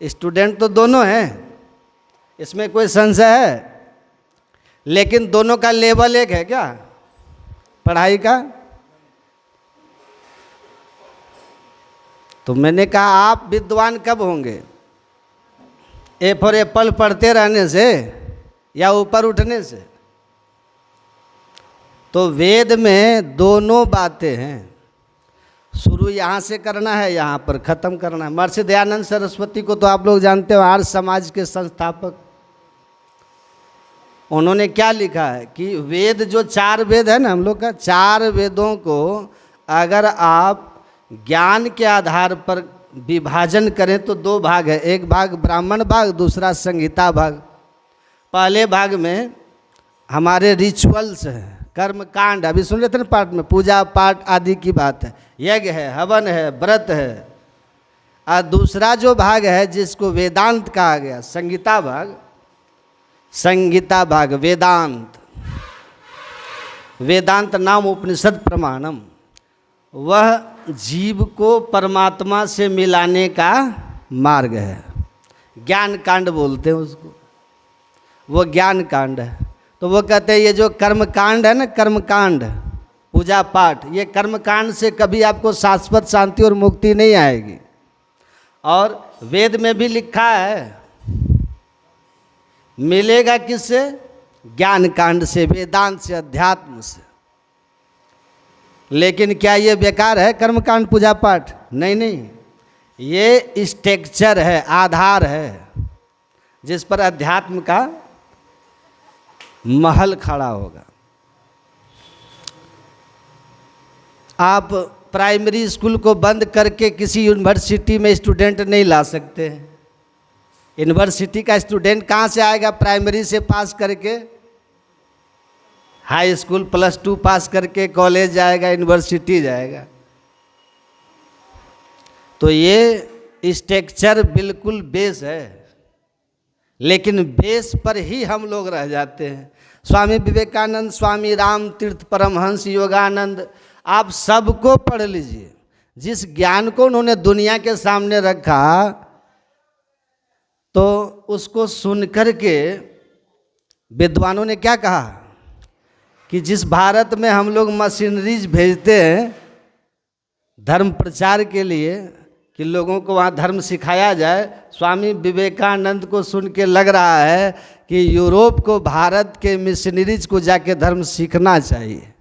स्टूडेंट तो दोनों हैं, इसमें कोई संशय है, लेकिन दोनों का लेवल एक है क्या पढ़ाई का? तो मैंने कहा आप विद्वान कब होंगे? ए फॉर एप्पल पढ़ते रहने से या ऊपर उठने से? तो वेद में दोनों बातें हैं, शुरू यहाँ से करना है, यहाँ पर ख़त्म करना है। महर्षि दयानंद सरस्वती को तो आप लोग जानते हो, आर्य समाज के संस्थापक। उन्होंने क्या लिखा है कि वेद जो 4 वेद है ना हम लोग का, 4 वेदों को अगर आप ज्ञान के आधार पर विभाजन करें तो 2 भाग है, एक भाग ब्राह्मण भाग, दूसरा संहिता भाग। पहले भाग में हमारे रिचुअल्स हैं, कर्म कांड, अभी सुन रहे थे ना पाठ में, पूजा पाठ आदि की बात है, यज्ञ है, हवन है, व्रत है। और दूसरा जो भाग है जिसको वेदांत कहा गया, संहिता भाग, संहिता भाग वेदांत, वेदांत नाम उपनिषद प्रमाणम, वह जीव को परमात्मा से मिलाने का मार्ग है। ज्ञान कांड बोलते हैं उसको, वो ज्ञान कांड है। तो वो कहते हैं ये जो कर्म कांड है ना, कर्म कांड, पूजा पाठ, ये कर्म कांड से कभी आपको शाश्वत शांति और मुक्ति नहीं आएगी। और वेद में भी लिखा है मिलेगा किससे? ज्ञान कांड से, वेदांत से, अध्यात्म से। लेकिन क्या ये बेकार है कर्मकांड पूजा पाठ? नहीं नहीं, ये स्ट्रक्चर है, आधार है जिस पर अध्यात्म का महल खड़ा होगा। आप प्राइमरी स्कूल को बंद करके किसी यूनिवर्सिटी में स्टूडेंट नहीं ला सकते हैं। यूनिवर्सिटी का स्टूडेंट कहाँ से आएगा? प्राइमरी से पास करके, हाई स्कूल +2 पास करके कॉलेज जाएगा, यूनिवर्सिटी जाएगा। तो ये स्ट्रक्चर बिल्कुल बेस है, लेकिन बेस पर ही हम लोग रह जाते हैं। स्वामी विवेकानंद, स्वामी राम तीर्थ परमहंस योगानंद, आप सबको पढ़ लीजिए। जिस ज्ञान को उन्होंने दुनिया के सामने रखा, तो उसको सुन कर के विद्वानों ने क्या कहा कि जिस भारत में हम लोग मशीनरीज भेजते हैं धर्म प्रचार के लिए कि लोगों को वहाँ धर्म सिखाया जाए, स्वामी विवेकानंद को सुन के लग रहा है कि यूरोप को भारत के मिशनरीज को जाके धर्म सीखना चाहिए,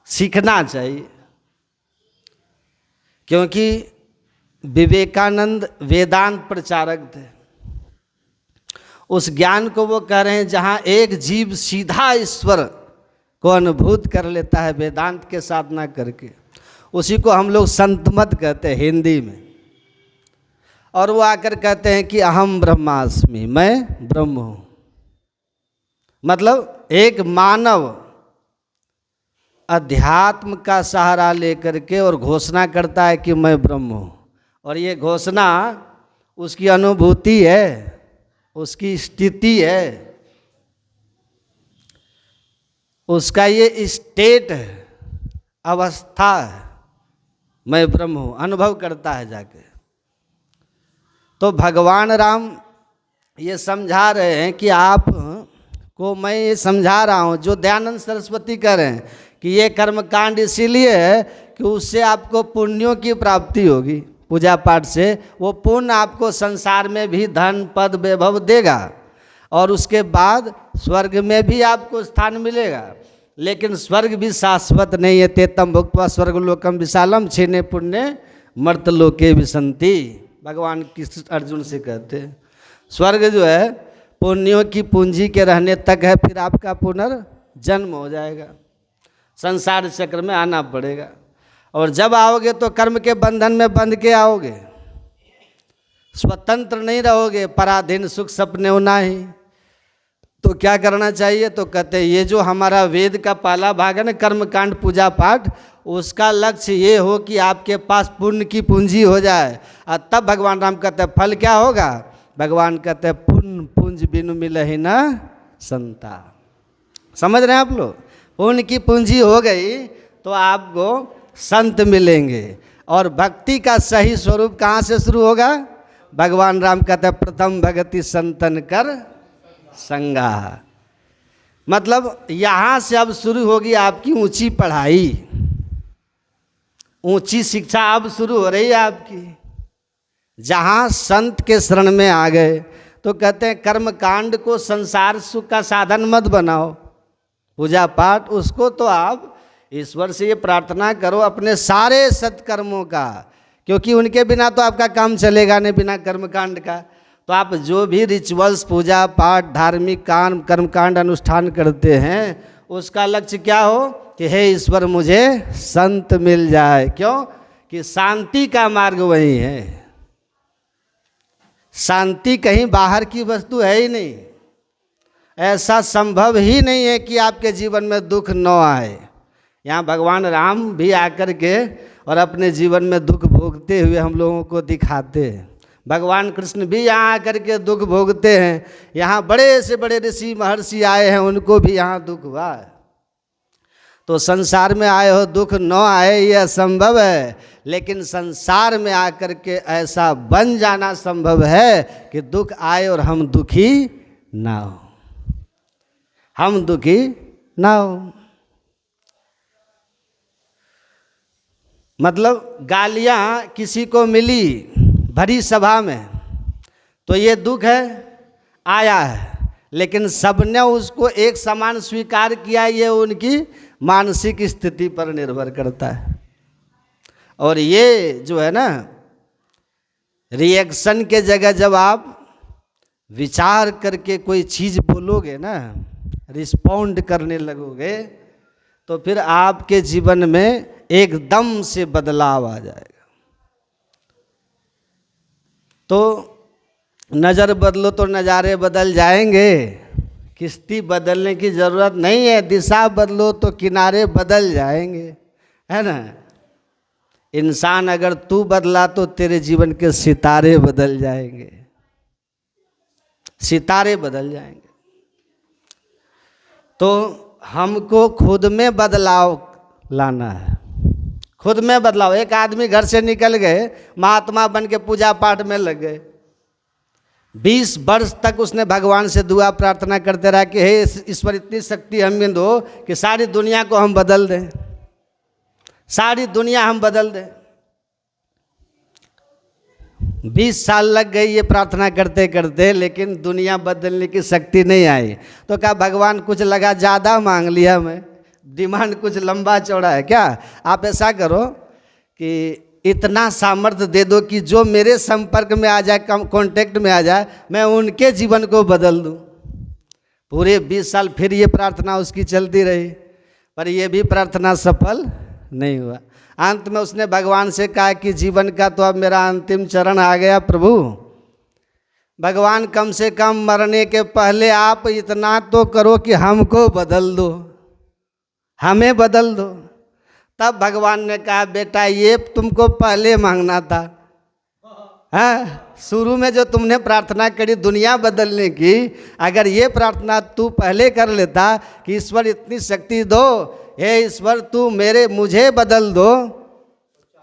सीखना चाहिए। क्योंकि विवेकानंद वेदांत प्रचारक थे। उस ज्ञान को वो कह रहे हैं जहाँ एक जीव सीधा ईश्वर को अनुभूत कर लेता है वेदांत के साधना करके, उसी को हम लोग संत मत कहते हैं हिंदी में। और वो आकर कहते हैं कि अहम ब्रह्मास्मि, मैं ब्रह्म हूँ। मतलब एक मानव अध्यात्म का सहारा लेकर के और घोषणा करता है कि मैं ब्रह्म हूँ, और ये घोषणा उसकी अनुभूति है, उसकी स्थिति है, उसका ये स्टेट है, अवस्था है, मैं ब्रह्म हूँ, अनुभव करता है जाके। तो भगवान राम ये समझा रहे हैं कि आप को मैं ये समझा रहा हूँ, जो दयानंद सरस्वती कह रहे हैं कि ये कर्मकांड इसीलिए है कि उससे आपको पुण्यों की प्राप्ति होगी। पूजा पाठ से वो पुण्य आपको संसार में भी धन पद वैभव देगा, और उसके बाद स्वर्ग में भी आपको स्थान मिलेगा। लेकिन स्वर्ग भी शाश्वत नहीं है। तेतम भुक्त्वा स्वर्गलोकम विशालम क्षीणे पुण्य मर्तलोके विसंति, भगवान कृष्ण अर्जुन से कहते हैं। स्वर्ग जो है पुण्यों की पूंजी के रहने तक है, फिर आपका पुनर्जन्म हो जाएगा, संसार चक्र में आना पड़ेगा। और जब आओगे तो कर्म के बंधन में बंध के आओगे, स्वतंत्र नहीं रहोगे, पराधीन सुख सपने होना ही। तो क्या करना चाहिए? तो कहते हैं ये जो हमारा वेद का पहला भाग है ना, कर्मकांड पूजा पाठ, उसका लक्ष्य ये हो कि आपके पास पुण्य की पूंजी हो जाए। और तब भगवान राम कहते हैं फल क्या होगा? भगवान कहते हैं पुण्य पूंज बिनु मिलहि न संता। समझ रहे हैं आप लोग? पुण्य की पूंजी हो गई तो आपको संत मिलेंगे। और भक्ति का सही स्वरूप कहाँ से शुरू होगा? भगवान राम कहते हैं प्रथम भगति संतन कर संगा। मतलब यहाँ से अब शुरू होगी आपकी ऊंची पढ़ाई, ऊंची शिक्षा अब शुरू हो रही है आपकी। जहाँ संत के शरण में आ गए तो कहते हैं कर्मकांड को संसार सुख का साधन मत बनाओ, पूजा पाठ उसको तो आप ईश्वर से ये प्रार्थना करो अपने सारे सत्कर्मों का, क्योंकि उनके बिना तो आपका काम चलेगा नहीं, बिना कर्मकांड का। तो आप जो भी रिचुअल्स, पूजा पाठ, धार्मिक काम, कर्मकांड अनुष्ठान करते हैं, उसका लक्ष्य क्या हो कि हे ईश्वर मुझे संत मिल जाए। क्यों? कि शांति का मार्ग वही है। शांति कहीं बाहर की वस्तु है ही नहीं। ऐसा संभव ही नहीं है कि आपके जीवन में दुख न आए। यहाँ भगवान राम भी आकर के और अपने जीवन में दुख भोगते हुए हम लोगों को दिखाते हैं। भगवान कृष्ण भी यहाँ आकर के दुख भोगते हैं। यहाँ बड़े से बड़े ऋषि महर्षि आए हैं, उनको भी यहाँ दुख हुआ है। तो संसार में आए हो दुख न आए ये असंभव है, लेकिन संसार में आकर के ऐसा बन जाना संभव है कि दुख आए और हम दुखी ना हो, हम दुखी ना हो। मतलब गालियाँ किसी को मिली भरी सभा में तो ये दुख है, आया है, लेकिन सबने उसको एक समान स्वीकार किया, ये उनकी मानसिक स्थिति पर निर्भर करता है। और ये जो है ना, रिएक्शन के जगह जब आप विचार करके कोई चीज़ बोलोगे ना, रिस्पॉन्ड करने लगोगे, तो फिर आपके जीवन में एकदम से बदलाव आ जाएगा। तो नज़र बदलो तो नज़ारे बदल जाएंगे। किश्ती बदलने की ज़रूरत नहीं है, दिशा बदलो तो किनारे बदल जाएंगे, है ना। इंसान अगर तू बदला तो तेरे जीवन के सितारे बदल जाएंगे, सितारे बदल जाएंगे। तो हमको खुद में बदलाव लाना है, खुद में बदलाव। एक आदमी घर से निकल गए, महात्मा बन के पूजा पाठ में लग गए, 20 वर्ष तक उसने भगवान से दुआ प्रार्थना करते रहा कि हे ईश्वर इतनी शक्ति हमें दो कि सारी दुनिया को हम बदल दें, सारी दुनिया हम बदल दें। 20 साल लग गई ये प्रार्थना करते करते, लेकिन दुनिया बदलने की शक्ति नहीं आई। तो कहा भगवान कुछ लगा ज़्यादा मांग लिया, मैं डिमांड कुछ लंबा चौड़ा है क्या। आप ऐसा करो कि इतना सामर्थ्य दे दो कि जो मेरे संपर्क में आ जाए, कांटेक्ट में आ जाए, मैं उनके जीवन को बदल दूं। पूरे 20 साल फिर ये प्रार्थना उसकी चलती रही, पर ये भी प्रार्थना सफल नहीं हुआ। अंत में उसने भगवान से कहा कि जीवन का तो अब मेरा अंतिम चरण आ गया प्रभु, भगवान कम से कम मरने के पहले आप इतना तो करो कि हमको बदल दो, हमें बदल दो। तब भगवान ने कहा बेटा ये तुमको पहले मांगना था, हाँ, शुरू में जो तुमने प्रार्थना करी दुनिया बदलने की, अगर ये प्रार्थना तू पहले कर लेता कि ईश्वर इतनी शक्ति दो, हे ईश्वर तू मुझे बदल दो,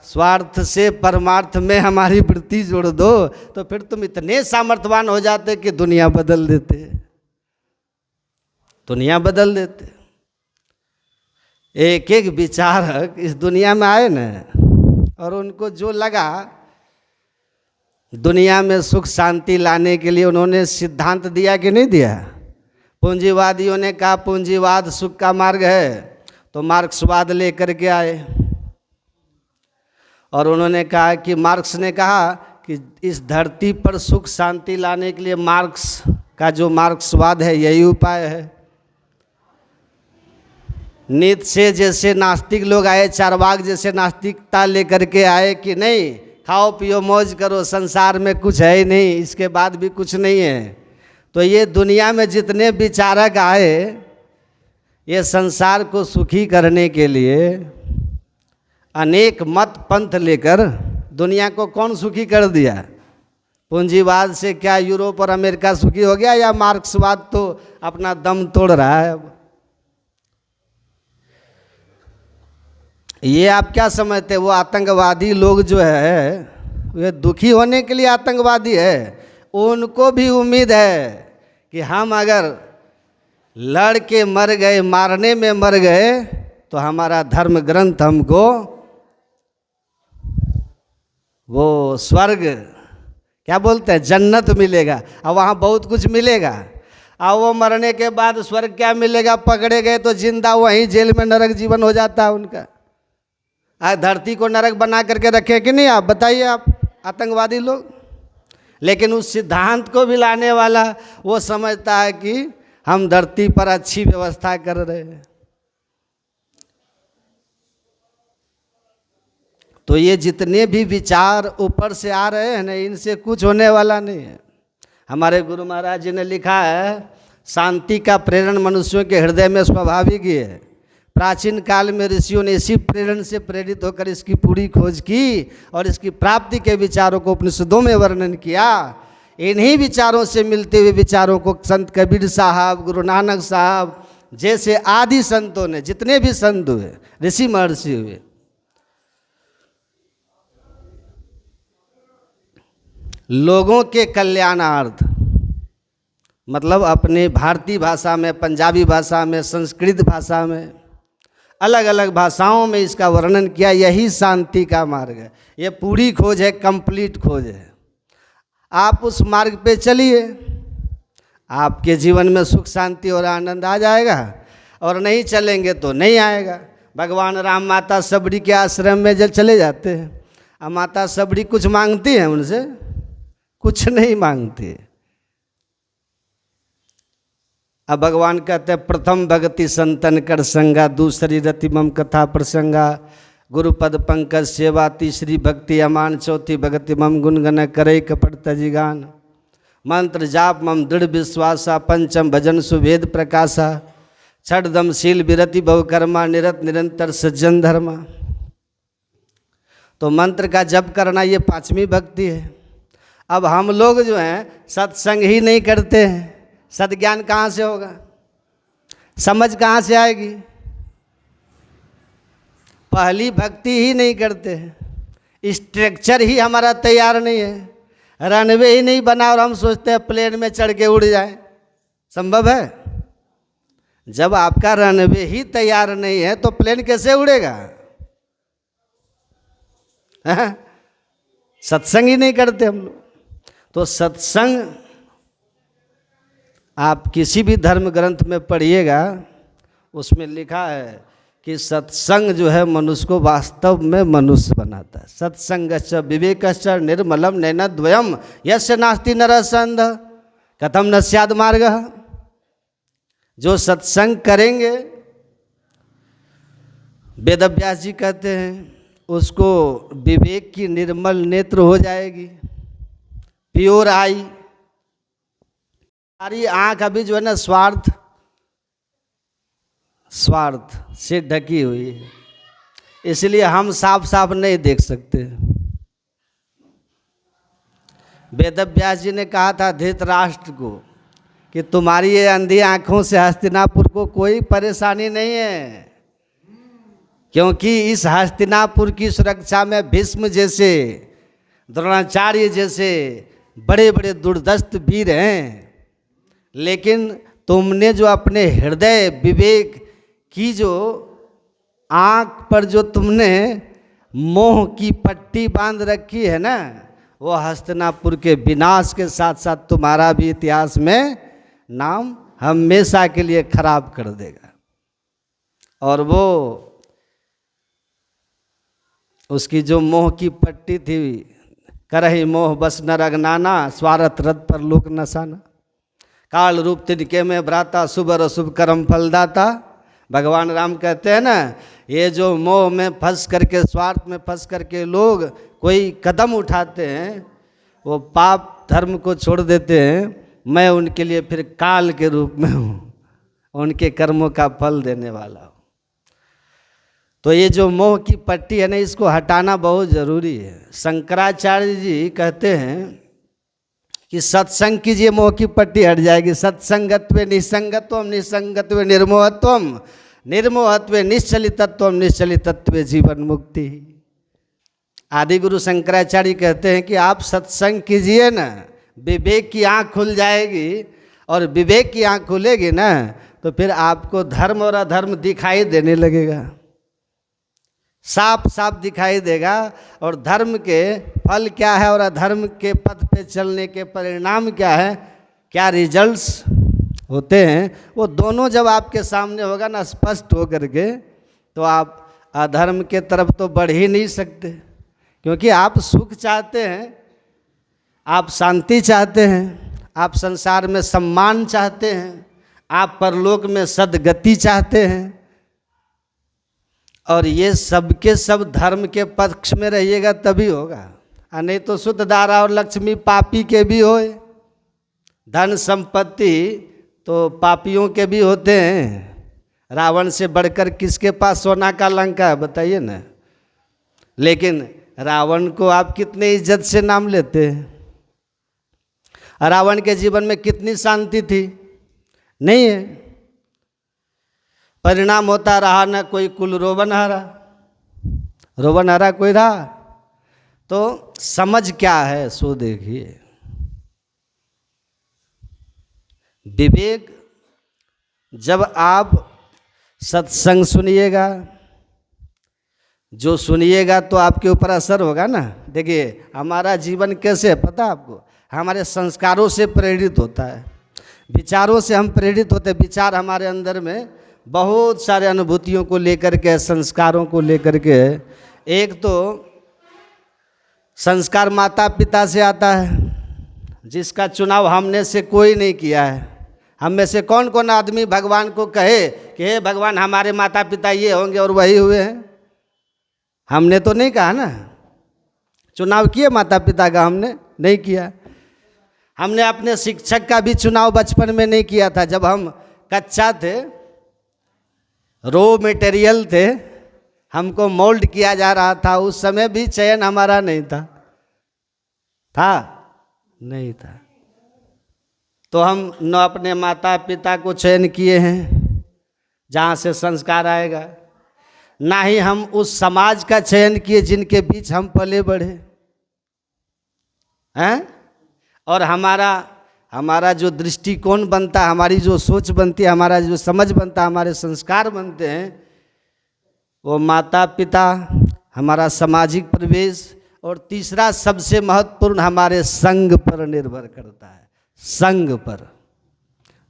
स्वार्थ से परमार्थ में हमारी वृत्ति जोड़ दो, तो फिर तुम इतने सामर्थ्यवान हो जाते कि दुनिया बदल देते, दुनिया बदल देते। एक एक विचारक इस दुनिया में आए ना, और उनको जो लगा दुनिया में सुख शांति लाने के लिए उन्होंने सिद्धांत दिया कि नहीं दिया। पूंजीवादियों ने कहा पूंजीवाद सुख का मार्ग है, तो मार्क्सवाद लेकर के आए, और उन्होंने कहा कि मार्क्स ने कहा कि इस धरती पर सुख शांति लाने के लिए मार्क्स का जो मार्क्सवाद है यही उपाय है। नीत्शे जैसे नास्तिक लोग आए, चारवाक जैसे नास्तिकता लेकर के आए कि नहीं खाओ पियो मौज करो, संसार में कुछ है ही नहीं, इसके बाद भी कुछ नहीं है। तो ये दुनिया में जितने विचारक आए, ये संसार को सुखी करने के लिए अनेक मत पंथ लेकर दुनिया को कौन सुखी कर दिया। पूंजीवाद से क्या यूरोप और अमेरिका सुखी हो गया, या मार्क्सवाद तो अपना दम तोड़ रहा है। ये आप क्या समझते, वो आतंकवादी लोग जो है वे दुखी होने के लिए आतंकवादी है। उनको भी उम्मीद है कि हम अगर लड़ के मर गए, मारने में मर गए, तो हमारा धर्म ग्रंथ हमको वो स्वर्ग क्या बोलते हैं जन्नत मिलेगा, और वहाँ बहुत कुछ मिलेगा। और वो मरने के बाद स्वर्ग क्या मिलेगा, पकड़े गए तो जिंदा वहीं जेल में नरक जीवन हो जाता है उनका। धरती को नरक बना करके रखे कि नहीं, आप बताइए, आप आतंकवादी लोग। लेकिन उस सिद्धांत को भी लाने वाला वो समझता है कि हम धरती पर अच्छी व्यवस्था कर रहे हैं। तो ये जितने भी विचार ऊपर से आ रहे हैं ना, इनसे कुछ होने वाला नहीं है। हमारे गुरु महाराज जी ने लिखा है, शांति का प्रेरण मनुष्यों के हृदय में स्वाभाविक ही है। प्राचीन काल में ऋषियों ने इसी प्रेरण से प्रेरित होकर इसकी पूरी खोज की और इसकी प्राप्ति के विचारों को उपनिषदों में वर्णन किया। इन्हीं विचारों से मिलते हुए विचारों को संत कबीर साहब, गुरु नानक साहब जैसे आदि संतों ने, जितने भी संत हुए, ऋषि महर्षि हुए, लोगों के कल्याणार्थ, मतलब अपने भारतीय भाषा में, पंजाबी भाषा में, संस्कृत भाषा में, अलग अलग भाषाओं में इसका वर्णन किया। यही शांति का मार्ग है, ये पूरी खोज है, कंप्लीट खोज है। आप उस मार्ग पे चलिए, आपके जीवन में सुख शांति और आनंद आ जाएगा। और नहीं चलेंगे तो नहीं आएगा। भगवान राम माता सबरी के आश्रम में जब चले जाते हैं, अब माता सबरी कुछ मांगती है उनसे? कुछ नहीं मांगती। अब भगवान कहते हैं प्रथम भगति संतन कर संगा, दूसरी रति मम कथा प्रसंगा, गुरुपद पंकज सेवा, तीसरी भक्ति अमान, चौथी भगति मम गुणगन करे कपट तजिगान, मंत्र जाप मम दृढ़ विश्वासा, पंचम भजन सुभेद प्रकाशा, छठदम शील विरति बहुकर्मा, निरत निरंतर सज्जन धर्मा। तो मंत्र का जप करना ये पांचवी भक्ति है। अब हम लोग जो हैं सत्संग ही नहीं करते हैं, सद्ज्ञान कहाँ से होगा, समझ कहाँ से आएगी? पहली भक्ति ही नहीं करते हैं, स्ट्रक्चर ही हमारा तैयार नहीं है, रनवे ही नहीं बना और हम सोचते हैं प्लेन में चढ़ के उड़ जाए। संभव है? जब आपका रनवे ही तैयार नहीं है तो प्लेन कैसे उड़ेगा? सत्संग ही नहीं करते हम लोग। तो सत्संग आप किसी भी धर्म ग्रंथ में पढ़िएगा, उसमें लिखा है कि सत्संग जो है मनुष्य को वास्तव में मनुष्य बनाता है। सत्संगश्च विवेकश्च निर्मलम नैनद्वयम यस्य नास्ति नरसंध कथम न स्याद मार्गः। जो सत्संग करेंगे, वेदव्यास जी कहते हैं, उसको विवेक की निर्मल नेत्र हो जाएगी, प्योर आई। सारी आंख अभी जो है ना स्वार्थ से ढकी हुई है, इसलिए हम साफ साफ नहीं देख सकते। वेदव्यास जी ने कहा था धृतराष्ट्र को कि तुम्हारी ये अंधी आंखों से हस्तिनापुर को कोई परेशानी नहीं है, क्योंकि इस हस्तिनापुर की सुरक्षा में भीष्म जैसे, द्रोणाचार्य जैसे बड़े बड़े दुर्दस्त वीर हैं। लेकिन तुमने जो अपने हृदय विवेक की जो आँख पर जो तुमने मोह की पट्टी बांध रखी है ना, वो हस्तिनापुर के विनाश के साथ साथ तुम्हारा भी इतिहास में नाम हमेशा के लिए खराब कर देगा। और वो उसकी जो मोह की पट्टी थी, करही मोह बस न रगनाना, स्वार्थ रथ पर लोक नसाना, काल रूप तिनके में भ्राता, शुभ और अशुभ कर्म फलदाता। भगवान राम कहते हैं ना, ये जो मोह में फंस करके, स्वार्थ में फंस करके लोग कोई कदम उठाते हैं, वो पाप धर्म को छोड़ देते हैं, मैं उनके लिए फिर काल के रूप में हूँ, उनके कर्मों का फल देने वाला हूँ। तो ये जो मोह की पट्टी है ना, इसको हटाना बहुत ज़रूरी है। शंकराचार्य जी कहते हैं कि सत्संग कीजिए, मोह की पट्टी हट जाएगी। सत्संगत्वे निसंगत्वम, निसंगत्वे निर्मोहत्वम, निर्मोहत्वे निश्चलितत्वम, निश्चलितत्वे जीवन मुक्ति। आदि गुरु शंकराचार्य कहते हैं कि आप सत्संग कीजिए ना, विवेक की आँख खुल जाएगी, और विवेक की आँख खुलेगी ना तो फिर आपको धर्म और अधर्म दिखाई देने लगेगा, साफ साफ दिखाई देगा। और धर्म के फल क्या है और अधर्म के पथ पे चलने के परिणाम क्या है, क्या रिजल्ट्स होते हैं, वो दोनों जब आपके सामने होगा ना स्पष्ट हो करके, तो आप अधर्म के तरफ तो बढ़ ही नहीं सकते, क्योंकि आप सुख चाहते हैं, आप शांति चाहते हैं, आप संसार में सम्मान चाहते हैं, आप परलोक में सद्गति चाहते हैं। और ये सब के सब धर्म के पक्ष में रहिएगा तभी होगा, और नहीं तो शुद्ध दारा और लक्ष्मी पापी के भी होए, धन संपत्ति तो पापियों के भी होते हैं। रावण से बढ़कर किसके पास सोना का लंका है, बताइए ना। लेकिन रावण को आप कितने इज्जत से नाम लेते हैं। रावण के जीवन में कितनी शांति थी? नहीं है। परिणाम होता रहा न कोई कुल रोवन हारा, रोवन हारा कोई रहा। तो समझ क्या है सो देखिए। विवेक, जब आप सत्संग सुनिएगा, जो सुनिएगा तो आपके ऊपर असर होगा ना। देखिए हमारा जीवन कैसे है पता है आपको, हमारे संस्कारों से प्रेरित होता है, विचारों से हम प्रेरित होते हैं। विचार हमारे अंदर में बहुत सारे अनुभूतियों को लेकर के, संस्कारों को लेकर के। एक तो संस्कार माता पिता से आता है, जिसका चुनाव हमने से कोई नहीं किया है। हम में से कौन कौन आदमी भगवान को कहे कि हे भगवान हमारे माता पिता ये होंगे और वही हुए हैं? हमने तो नहीं कहा ना। चुनाव किए माता पिता का? हमने नहीं किया। हमने अपने शिक्षक का भी चुनाव बचपन में नहीं किया था। जब हम कच्चा थे, रॉ मटेरियल थे, हमको मोल्ड किया जा रहा था, उस समय भी चयन हमारा नहीं था। नहीं था। तो हम न अपने माता पिता को चयन किए हैं जहाँ से संस्कार आएगा, ना ही हम उस समाज का चयन किए जिनके बीच हम पले बढ़े हैं। और हमारा जो दृष्टिकोण बनता है, हमारी जो सोच बनती है, हमारा जो समझ बनता है, हमारे संस्कार बनते हैं, वो माता पिता, हमारा सामाजिक परिवेश, और तीसरा सबसे महत्वपूर्ण हमारे संग पर निर्भर करता है। संग पर,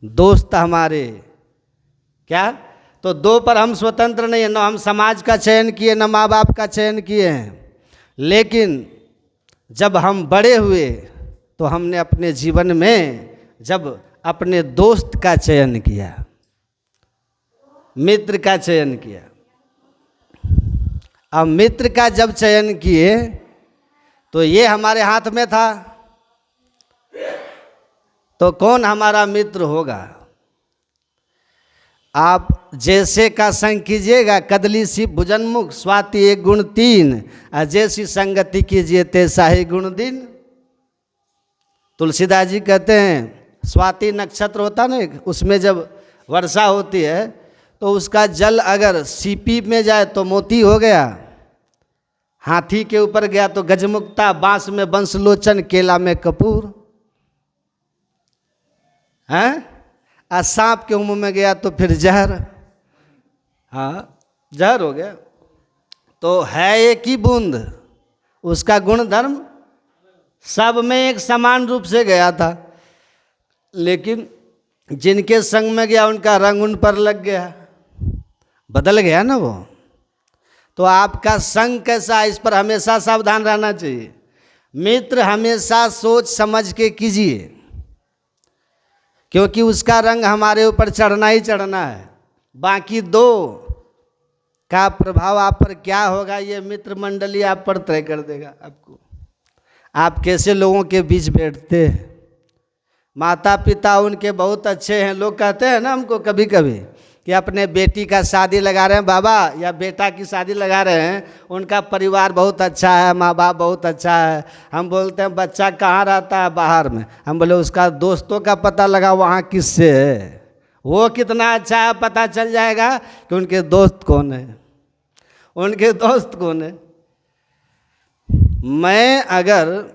दोस्त हमारे क्या, तो दो पर हम स्वतंत्र नहीं है। न हम समाज का चयन किए, न माँ बाप का चयन किए हैं। लेकिन जब हम बड़े हुए तो हमने अपने जीवन में जब अपने दोस्त का चयन किया, मित्र का चयन किया। अब मित्र का जब चयन किए तो ये हमारे हाथ में था, तो कौन हमारा मित्र होगा? आप जैसे का संग कीजिएगा, कदली सी भुजन्मुख, स्वाति 1 गुण 3, जैसी संगति कीजिए तैसा ही गुण दिन। तुलसीदास जी कहते हैं, स्वाति नक्षत्र होता ना, उसमें जब वर्षा होती है तो उसका जल अगर सीपी में जाए तो मोती हो गया, हाथी के ऊपर गया तो गजमुक्ता, बांस में बंसलोचन, केला में कपूर हैं, और सांप के मुंह में गया तो फिर जहर। जहर हो गया। तो है एक ही बूंद, उसका गुण धर्म सब में एक समान रूप से गया था, लेकिन जिनके संग में गया उनका रंग उन पर लग गया, बदल गया ना वो। तो आपका संग कैसा है, इस पर हमेशा सावधान रहना चाहिए। मित्र हमेशा सोच समझ के कीजिए, क्योंकि उसका रंग हमारे ऊपर चढ़ना ही चढ़ना है। बाकी दो का प्रभाव आप पर क्या होगा, ये मित्र मंडली आप पर तय कर देगा आपको। आप कैसे लोगों के बीच बैठते हैं। माता पिता उनके बहुत अच्छे हैं। लोग कहते हैं ना हमको कभी कभी कि अपने बेटी का शादी लगा रहे हैं बाबा, या बेटा की शादी लगा रहे हैं, उनका परिवार बहुत अच्छा है, माँ बाप बहुत अच्छा है। हम बोलते हैं बच्चा कहाँ रहता है? बाहर में। हम बोले उसका दोस्तों का पता लगा वहाँ किससे है, वो कितना अच्छा है पता चल जाएगा कि उनके दोस्त कौन है, उनके दोस्त कौन है। मैं अगर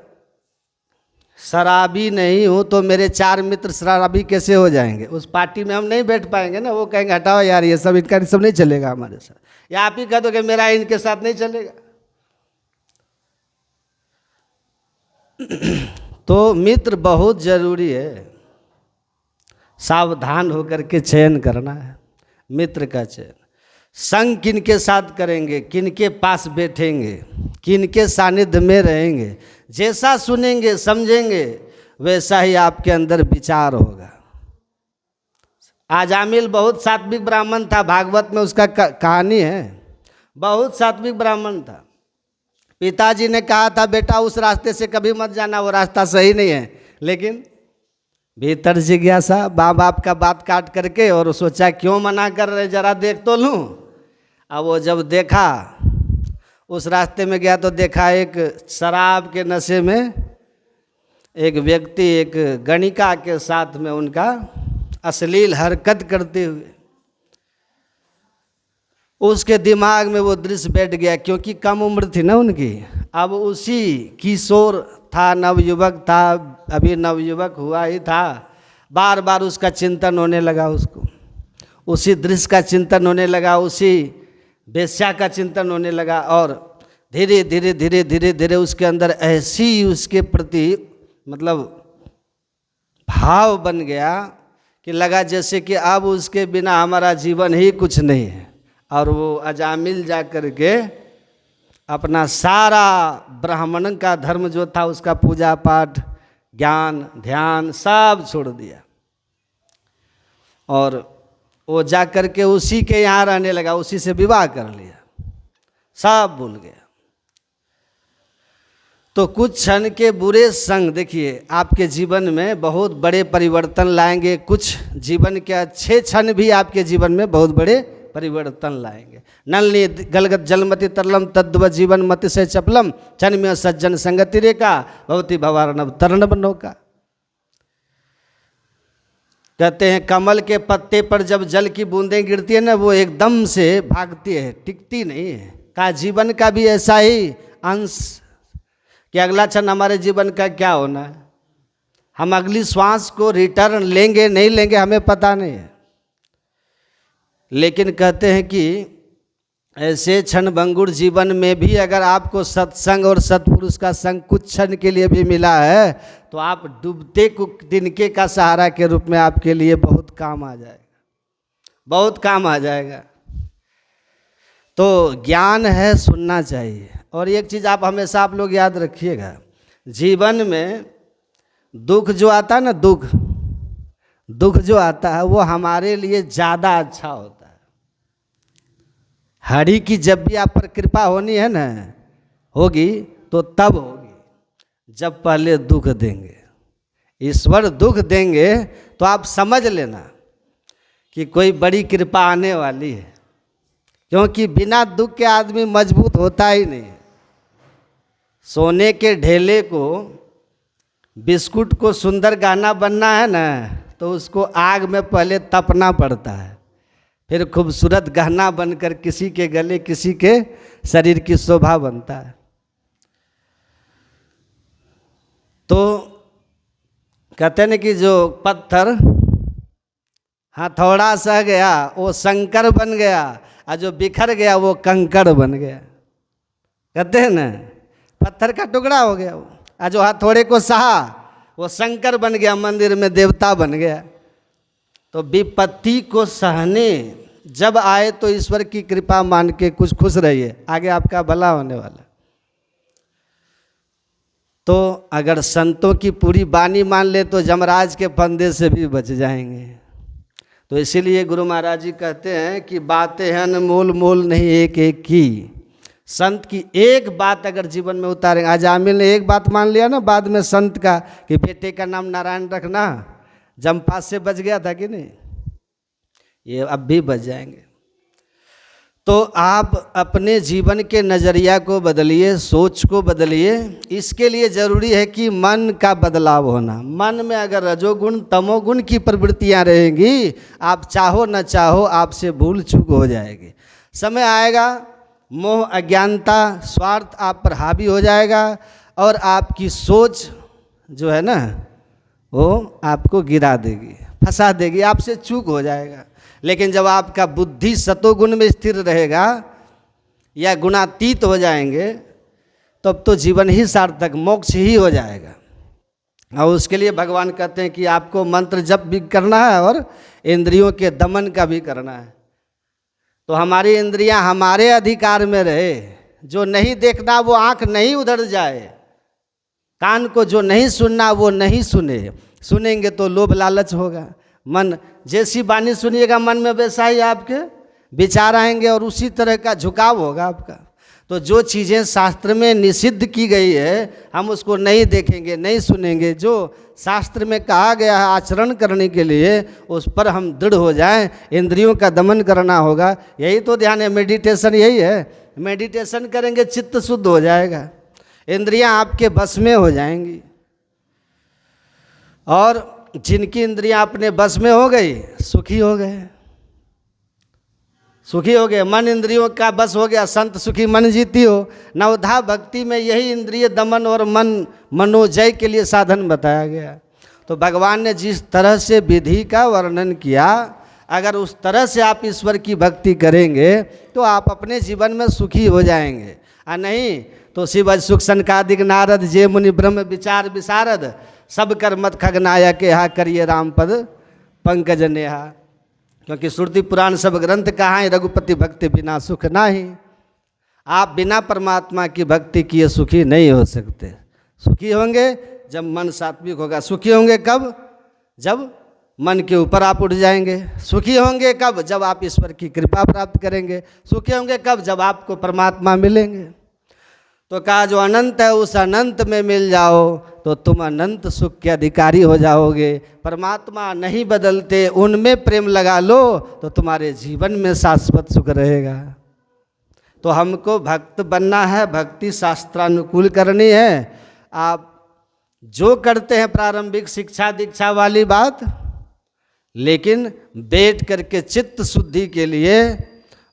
शराबी नहीं हूँ तो मेरे 4 मित्र शराबी कैसे हो जाएंगे? उस पार्टी में हम नहीं बैठ पाएंगे ना। वो कहेंगे हटाओ यार, ये सब इनका सब नहीं चलेगा हमारे साथ, या आप ही कह दो कि मेरा इनके साथ नहीं चलेगा। तो मित्र बहुत जरूरी है, सावधान होकर के चयन करना है मित्र का चयन। संग किन के साथ करेंगे, किन के पास बैठेंगे, किन के सानिध्य में रहेंगे, जैसा सुनेंगे समझेंगे वैसा ही आपके अंदर विचार होगा। आजामिल बहुत सात्विक ब्राह्मण था, भागवत में उसका कहानी है। बहुत सात्विक ब्राह्मण था। पिताजी ने कहा था बेटा उस रास्ते से कभी मत जाना, वो रास्ता सही नहीं है। लेकिन भीतर जिज्ञासा, माँ बाप का बात काट करके, और सोचा क्यों मना कर रहे, जरा देख तो लूँ। अब वो जब देखा, उस रास्ते में गया तो देखा एक शराब के नशे में एक व्यक्ति एक गणिका के साथ में उनका अश्लील हरकत करते हुए। उसके दिमाग में वो दृश्य बैठ गया, क्योंकि कम उम्र थी ना उनकी। अब उसी किशोर था, नवयुवक था, अभी नवयुवक हुआ ही था। बार बार उसका चिंतन होने लगा, उसको उसी दृश्य का चिंतन होने लगा, उसी वेश्या का चिंतन होने लगा। और धीरे धीरे धीरे धीरे धीरे उसके अंदर ऐसी उसके प्रति मतलब भाव बन गया कि लगा जैसे कि अब उसके बिना हमारा जीवन ही कुछ नहीं है। और वो अजामिल जा कर के अपना सारा ब्राह्मण का धर्म जो था उसका पूजा पाठ ज्ञान ध्यान सब छोड़ दिया और वो जा कर के उसी के यहाँ रहने लगा, उसी से विवाह कर लिया, सब भूल गया। तो कुछ क्षण के बुरे संग देखिए आपके जीवन में बहुत बड़े परिवर्तन लाएंगे, कुछ जीवन के अच्छे क्षण भी आपके जीवन में बहुत बड़े परिवर्तन लाएंगे। नलनी गलगत जलमति तरलम तद्व जीवन मति से चपलम क्षण में सज्जन संगति रेखा भवती भवारणव तरणव नौका। कहते हैं कमल के पत्ते पर जब जल की बूंदें गिरती है ना, वो एकदम से भागती है, टिकती नहीं है। का जीवन का भी ऐसा ही अंश कि अगला क्षण हमारे जीवन का क्या होना है, हम अगली श्वास को रिटर्न लेंगे नहीं लेंगे हमें पता नहीं है। लेकिन कहते हैं कि ऐसे क्षण भंगुर जीवन में भी अगर आपको सत्संग और सत्पुरुष का संग कुछ क्षण के लिए भी मिला है तो आप डूबते तिनके का सहारा के रूप में आपके लिए बहुत काम आ जाएगा, बहुत काम आ जाएगा। तो ज्ञान है, सुनना चाहिए। और एक चीज़ आप हमेशा आप लोग याद रखिएगा, जीवन में दुख जो आता है ना, दुख जो आता है वो हमारे लिए ज़्यादा अच्छा होता है। हरि की जब भी आप पर कृपा होनी है ना, होगी तो तब होगी जब पहले दुख देंगे। ईश्वर दुख देंगे तो आप समझ लेना कि कोई बड़ी कृपा आने वाली है, क्योंकि बिना दुख के आदमी मजबूत होता ही नहीं है। सोने के ढेले को बिस्कुट को सुंदर गहना बनना है ना, तो उसको आग में पहले तपना पड़ता है, फिर खूबसूरत गहना बनकर किसी के गले किसी के शरीर की शोभा बनता है। तो कहते हैं कि जो पत्थर हथौड़ा सह गया वो शंकर बन गया, और जो बिखर गया वो कंकड़ बन गया। कहते हैं ना, पत्थर का टुकड़ा हो गया वो, और जो हथौड़े को सहा वो शंकर बन गया, मंदिर में देवता बन गया। तो विपत्ति को सहने जब आए तो ईश्वर की कृपा मान के कुछ खुश रहिए, आगे आपका भला होने वाला। तो अगर संतों की पूरी बानी मान ले तो जमराज के फंदे से भी बच जाएंगे। तो इसीलिए गुरु महाराज जी कहते हैं कि बातें हैं अनमोल मोल नहीं एक एक की। संत की एक बात अगर जीवन में उतारेंगे, अजामिल ने एक बात मान लिया ना बाद में संत का कि बेटे का नाम नारायण रखना, जमपास से बच गया था कि नहीं, ये अब भी बच जाएंगे। तो आप अपने जीवन के नज़रिया को बदलिए, सोच को बदलिए। इसके लिए ज़रूरी है कि मन का बदलाव होना। मन में अगर रजोगुण तमोगुण की प्रवृत्तियाँ रहेंगी, आप चाहो न चाहो आपसे भूल चूक हो जाएगी। समय आएगा मोह अज्ञानता स्वार्थ आप पर हावी हो जाएगा, और आपकी सोच जो है ना वो आपको गिरा देगी, फंसा देगी, आपसे चूक हो जाएगा। लेकिन जब आपका बुद्धि सतोगुण में स्थिर रहेगा या गुणातीत हो जाएंगे, तब तो जीवन ही सार्थक, मोक्ष ही हो जाएगा। और उसके लिए भगवान कहते हैं कि आपको मंत्र जप भी करना है और इंद्रियों के दमन का भी करना है। तो हमारी इंद्रियां हमारे अधिकार में रहे, जो नहीं देखना वो आंख नहीं उधर जाए, कान को जो नहीं सुनना वो नहीं सुने, सुनेंगे तो लोभ लालच होगा। मन जैसी बानी सुनिएगा मन में वैसा ही आपके विचार आएंगे और उसी तरह का झुकाव होगा आपका। तो जो चीज़ें शास्त्र में निषिद्ध की गई है हम उसको नहीं देखेंगे, नहीं सुनेंगे। जो शास्त्र में कहा गया है आचरण करने के लिए उस पर हम दृढ़ हो जाएं, इंद्रियों का दमन करना होगा। यही तो ध्यान है, मेडिटेशन यही है। मेडिटेशन करेंगे चित्त शुद्ध हो जाएगा, इंद्रियां आपके बस में हो जाएंगी। और जिनकी इंद्रियां अपने बस में हो गई सुखी हो गए, सुखी हो गए। मन इंद्रियों का बस हो गया, संत सुखी मन जीती हो। नवधा भक्ति में यही इंद्रिय दमन और मन मनोजय के लिए साधन बताया गया। तो भगवान ने जिस तरह से विधि का वर्णन किया, अगर उस तरह से आप ईश्वर की भक्ति करेंगे तो आप अपने जीवन में सुखी हो जाएंगे। और नहीं तो शिव सुख सनकादिक नारद जे मुनि ब्रह्म विचार विशारद सब कर मत खगनाया के हा करिए राम पद पंकज नेहा, क्योंकि श्रुति पुराण सब ग्रंथ कहाँ है, रघुपति भक्ति बिना सुख नाही। आप बिना परमात्मा की भक्ति किए सुखी नहीं हो सकते। सुखी होंगे जब मन सात्विक होगा। सुखी होंगे कब? जब मन के ऊपर आप उठ जाएंगे। सुखी होंगे कब? जब आप ईश्वर की कृपा प्राप्त करेंगे। सुखी होंगे कब? जब आपको परमात्मा मिलेंगे। तो कहा जो अनंत है उस अनंत में मिल जाओ तो तुम अनंत सुख के अधिकारी हो जाओगे। परमात्मा नहीं बदलते, उनमें प्रेम लगा लो तो तुम्हारे जीवन में शाश्वत सुख रहेगा। तो हमको भक्त बनना है, भक्ति शास्त्रानुकूल करनी है। आप जो करते हैं प्रारंभिक शिक्षा दीक्षा वाली बात, लेकिन बैठ करके चित्त शुद्धि के लिए,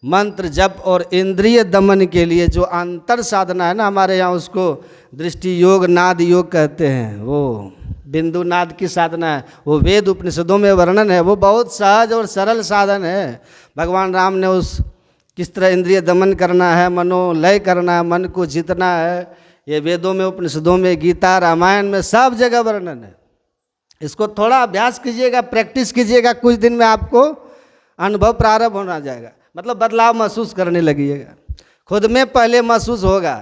मंत्र जप और इंद्रिय दमन के लिए जो अंतर साधना है ना, हमारे यहाँ उसको दृष्टि योग, नाद योग कहते हैं। वो बिंदु नाद की साधना है, वो वेद उपनिषदों में वर्णन है। वो बहुत सहज और सरल साधन है। भगवान राम ने उस किस तरह इंद्रिय दमन करना है, मनोलय करना है, मन को जीतना है, ये वेदों में, उपनिषदों में, गीता, रामायण में सब जगह वर्णन है। इसको थोड़ा अभ्यास कीजिएगा, प्रैक्टिस कीजिएगा, कुछ दिन में आपको अनुभव प्रारंभ होना जाएगा। मतलब बदलाव महसूस करने लगिएगा। खुद में पहले महसूस होगा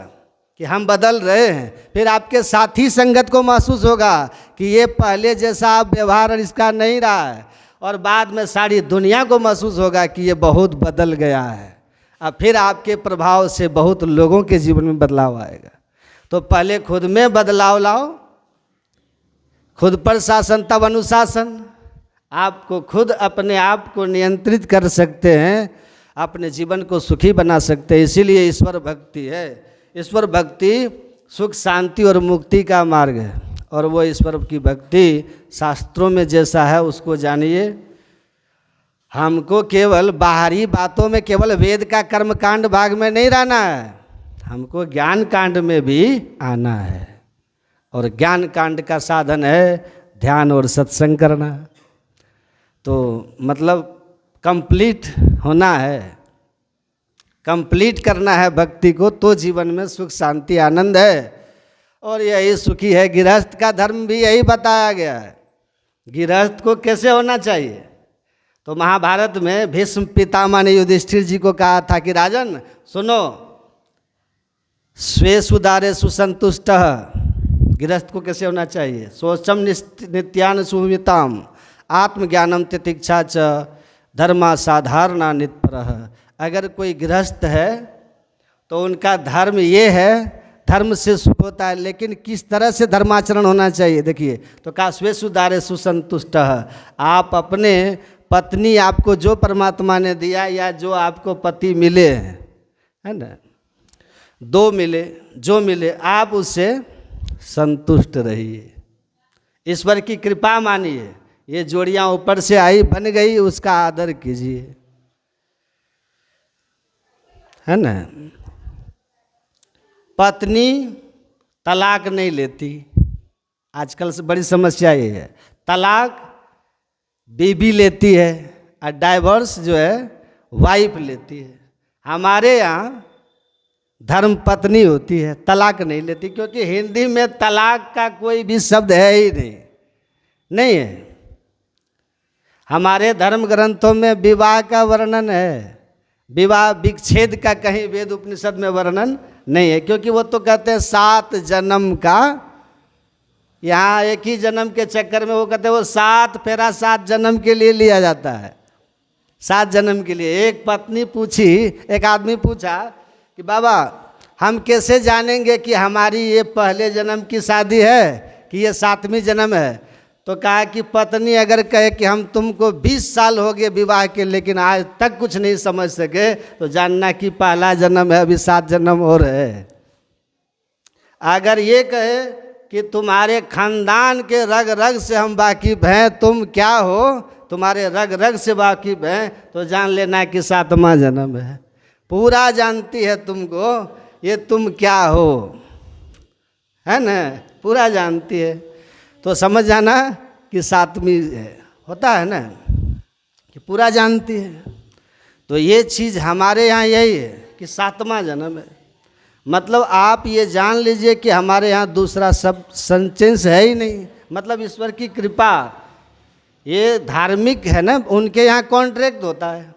कि हम बदल रहे हैं, फिर आपके साथी संगत को महसूस होगा कि ये पहले जैसा आप व्यवहार इसका नहीं रहा है, और बाद में सारी दुनिया को महसूस होगा कि ये बहुत बदल गया है। अब फिर आपके प्रभाव से बहुत लोगों के जीवन में बदलाव आएगा। तो पहले खुद में बदलाव लाओ, खुद पर शासन तब अनुशासन। आपको खुद अपने आप को नियंत्रित कर सकते हैं, अपने जीवन को सुखी बना सकते हैं। इसीलिए ईश्वर भक्ति है। ईश्वर भक्ति सुख शांति और मुक्ति का मार्ग है। और वो ईश्वर की भक्ति शास्त्रों में जैसा है उसको जानिए। हमको केवल बाहरी बातों में, केवल वेद का कर्म कांड भाग में नहीं रहना है, हमको ज्ञान कांड में भी आना है। और ज्ञान कांड का साधन है ध्यान और सत्संग करना। तो मतलब कंप्लीट होना है, कंप्लीट करना है भक्ति को, तो जीवन में सुख शांति आनंद है। और यही सुखी है। गृहस्थ का धर्म भी यही बताया गया है। गृहस्थ को कैसे होना चाहिए? तो महाभारत में भीष्म पितामह ने युधिष्ठिर जी को कहा था कि राजन सुनो, स्वे सुदारे सुसंतुष्ट। गृहस्थ को कैसे होना चाहिए? शोचम नित्यान सुमिताम आत्मज्ञानम तितिक्षा च धर्मा साधारणा नित्परः। अगर कोई गृहस्थ है तो उनका धर्म ये है, धर्म से सुख होता है, लेकिन किस तरह से धर्माचरण होना चाहिए देखिए। तो कहा स्वे सुदारे सुसंतुष्ट। आप अपने पत्नी, आपको जो परमात्मा ने दिया या जो आपको पति मिले हैं, है ना, दो मिले, जो मिले, आप उससे संतुष्ट रहिए। ईश्वर की कृपा मानिए। ये जोड़ियां ऊपर से आई, बन गई, उसका आदर कीजिए, है ना। पत्नी तलाक नहीं लेती। आजकल से बड़ी समस्या ये है, तलाक बीबी लेती है और डाइवोर्स जो है वाइफ लेती है। हमारे यहाँ धर्म पत्नी होती है, तलाक नहीं लेती, क्योंकि हिंदी में तलाक का कोई भी शब्द है ही नहीं है। हमारे धर्म ग्रंथों में विवाह का वर्णन है, विवाह विच्छेद का कहीं वेद उपनिषद में वर्णन नहीं है, क्योंकि वो तो कहते हैं 7 जन्म का। यहाँ एक ही जन्म के चक्कर में वो कहते हैं वो 7 फेरा 7 जन्म के लिए लिया जाता है, 7 जन्म के लिए। एक पत्नी पूछी, एक आदमी पूछा कि बाबा हम कैसे जानेंगे कि हमारी ये पहले जन्म की शादी है कि ये 7वीं जन्म है? तो कहा कि पत्नी अगर कहे कि हम तुमको 20 साल हो गए विवाह के लेकिन आज तक कुछ नहीं समझ सके, तो जानना कि पहला जन्म है, अभी 7 जन्म और है। अगर ये कहे कि तुम्हारे खानदान के रग रग से हम वाकिफ हैं, तुम क्या हो, तुम्हारे रग रग से वाकिफ हैं, तो जान लेना कि 7वां जन्म है। पूरा जानती है तुमको, ये तुम क्या हो, है ना, पूरा जानती है। तो समझ जाना कि 7वीं है, होता है ना, कि पूरा जानती है। तो ये चीज़ हमारे यहाँ यही है कि 7वां जन्म है। मतलब आप ये जान लीजिए कि हमारे यहाँ दूसरा सब सेंटेंस है ही नहीं। मतलब ईश्वर की कृपा ये धार्मिक है ना, उनके यहाँ कॉन्ट्रैक्ट होता है।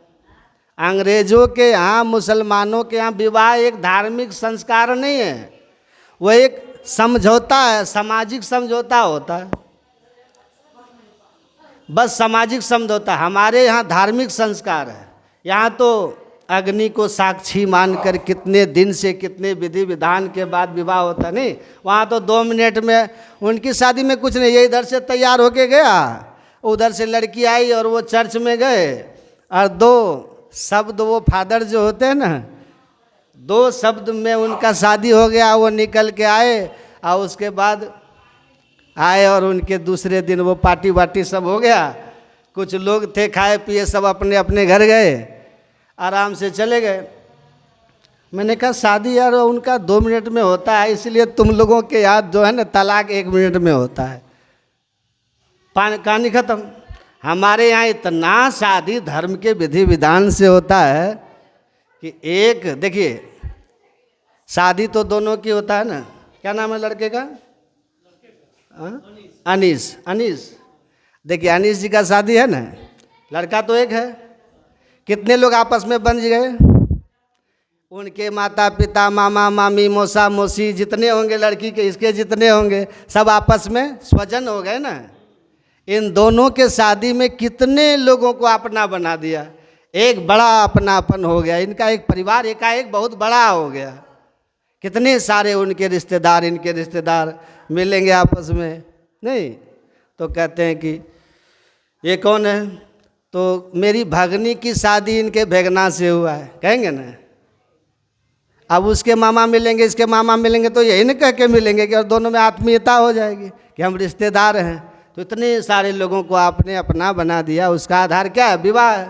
अंग्रेजों के यहाँ, मुसलमानों के यहाँ विवाह एक धार्मिक संस्कार नहीं है, वो एक समझौता है, सामाजिक समझौता होता है, बस सामाजिक समझौता। हमारे यहाँ धार्मिक संस्कार है। यहाँ तो अग्नि को साक्षी मानकर कितने दिन से, कितने विधि विधान के बाद विवाह होता नहीं। वहाँ तो 2 मिनट में, उनकी शादी में कुछ नहीं, ये इधर से तैयार होके गया, उधर से लड़की आई और वो चर्च में गए और 2 शब्द, वो फादर जो होते हैं ना, 2 शब्द में उनका शादी हो गया। वो निकल के आए और उसके बाद आए और उनके दूसरे दिन वो पार्टी वार्टी सब हो गया। कुछ लोग थे खाए पिए, सब अपने अपने घर गए, आराम से चले गए। मैंने कहा शादी यार उनका 2 मिनट में होता है, इसलिए तुम लोगों के यहाँ जो है ना तलाक 1 मिनट में होता है, कहानी खत्म। हमारे यहाँ इतना शादी धर्म के विधि विधान से होता है कि एक, देखिए शादी तो दोनों की होता है ना। क्या नाम है लड़के का? अनीस। अनीस, देखिए अनीस जी का शादी है ना, लड़का तो एक है, कितने लोग आपस में बंध गए, उनके माता पिता, मामा मामी, मौसा मौसी जितने होंगे, लड़की के इसके जितने होंगे, सब आपस में स्वजन हो गए ना। इन दोनों के शादी में कितने लोगों को अपना बना दिया, एक बड़ा अपनापन हो गया, इनका एक परिवार एकाएक बहुत बड़ा हो गया। कितने सारे उनके रिश्तेदार, इनके रिश्तेदार मिलेंगे आपस में नहीं, तो कहते हैं कि ये कौन है, तो मेरी भगनी की शादी इनके भेगना से हुआ है, कहेंगे ना। अब उसके मामा मिलेंगे, इसके मामा मिलेंगे, तो यही न कह के मिलेंगे कि और दोनों में आत्मीयता हो जाएगी कि हम रिश्तेदार हैं। तो इतने सारे लोगों को आपने अपना बना दिया, उसका आधार क्या है? विवाह है।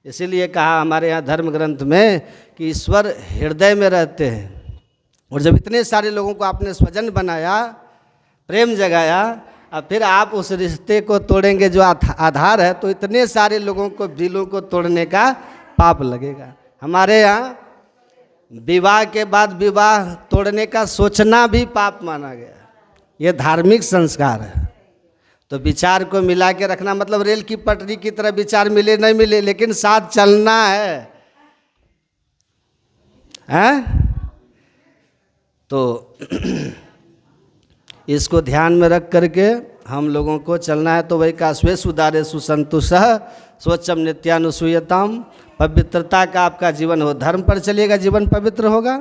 इसीलिए कहा हमारे यहाँ धर्म ग्रंथ में कि ईश्वर हृदय में रहते हैं, और जब इतने सारे लोगों को आपने स्वजन बनाया, प्रेम जगाया, अब फिर आप उस रिश्ते को तोड़ेंगे जो आधार है, तो इतने सारे लोगों को, दिलों को तोड़ने का पाप लगेगा। हमारे यहाँ विवाह के बाद विवाह तोड़ने का सोचना भी पाप माना गया। ये धार्मिक संस्कार है। तो विचार को मिला के रखना, मतलब रेल की पटरी की तरह विचार मिले नहीं मिले, लेकिन साथ चलना है, हैं? तो इसको ध्यान में रख करके हम लोगों को चलना है। तो वही का स्वेश उदारे सुसंतुषः स्वच्छम नित्यानुसूयताम, पवित्रता का आपका जीवन हो, धर्म पर चलिएगा, जीवन पवित्र होगा।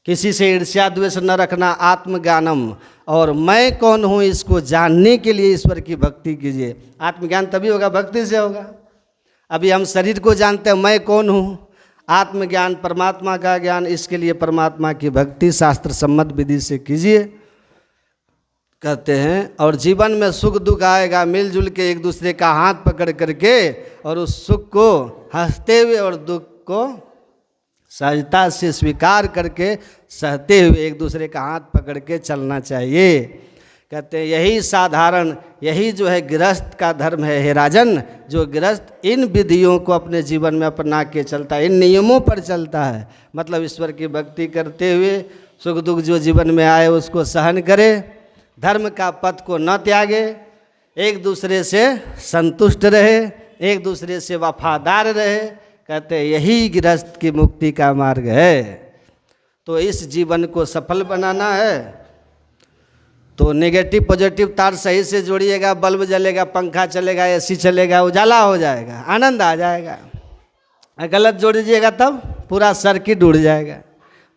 किसी से ईर्ष्या द्वेष न रखना, आत्मज्ञानम, और मैं कौन हूँ इसको जानने के लिए ईश्वर की भक्ति कीजिए। आत्मज्ञान तभी होगा, भक्ति से होगा। अभी हम शरीर को जानते हैं, मैं कौन हूँ। आत्मज्ञान, परमात्मा का ज्ञान, इसके लिए परमात्मा की भक्ति शास्त्र सम्मत विधि से कीजिए, कहते हैं। और जीवन में सुख दुख आएगा, मिलजुल के एक दूसरे का हाथ पकड़ करके, और उस सुख को हंसते हुए और दुख को सहजता से स्वीकार करके सहते हुए एक दूसरे का हाथ पकड़ के चलना चाहिए। कहते हैं यही साधारण, यही जो है गृहस्थ का धर्म है हे राजन। जो गृहस्थ इन विधियों को अपने जीवन में अपना के चलता है, इन नियमों पर चलता है, मतलब ईश्वर की भक्ति करते हुए सुख दुख जो जीवन में आए उसको सहन करे, धर्म का पथ को न त्यागे, एक दूसरे से संतुष्ट रहे, एक दूसरे से वफादार रहे। कहते हैं यही गृहस्थ की मुक्ति का मार्ग है। तो इस जीवन को सफल बनाना है तो नेगेटिव पॉजिटिव तार सही से जोड़िएगा, बल्ब जलेगा, पंखा चलेगा, एसी चलेगा, उजाला हो जाएगा, आनंद आ जाएगा। गलत जोड़ दीजिएगा तब पूरा सर्किट उड़ जाएगा।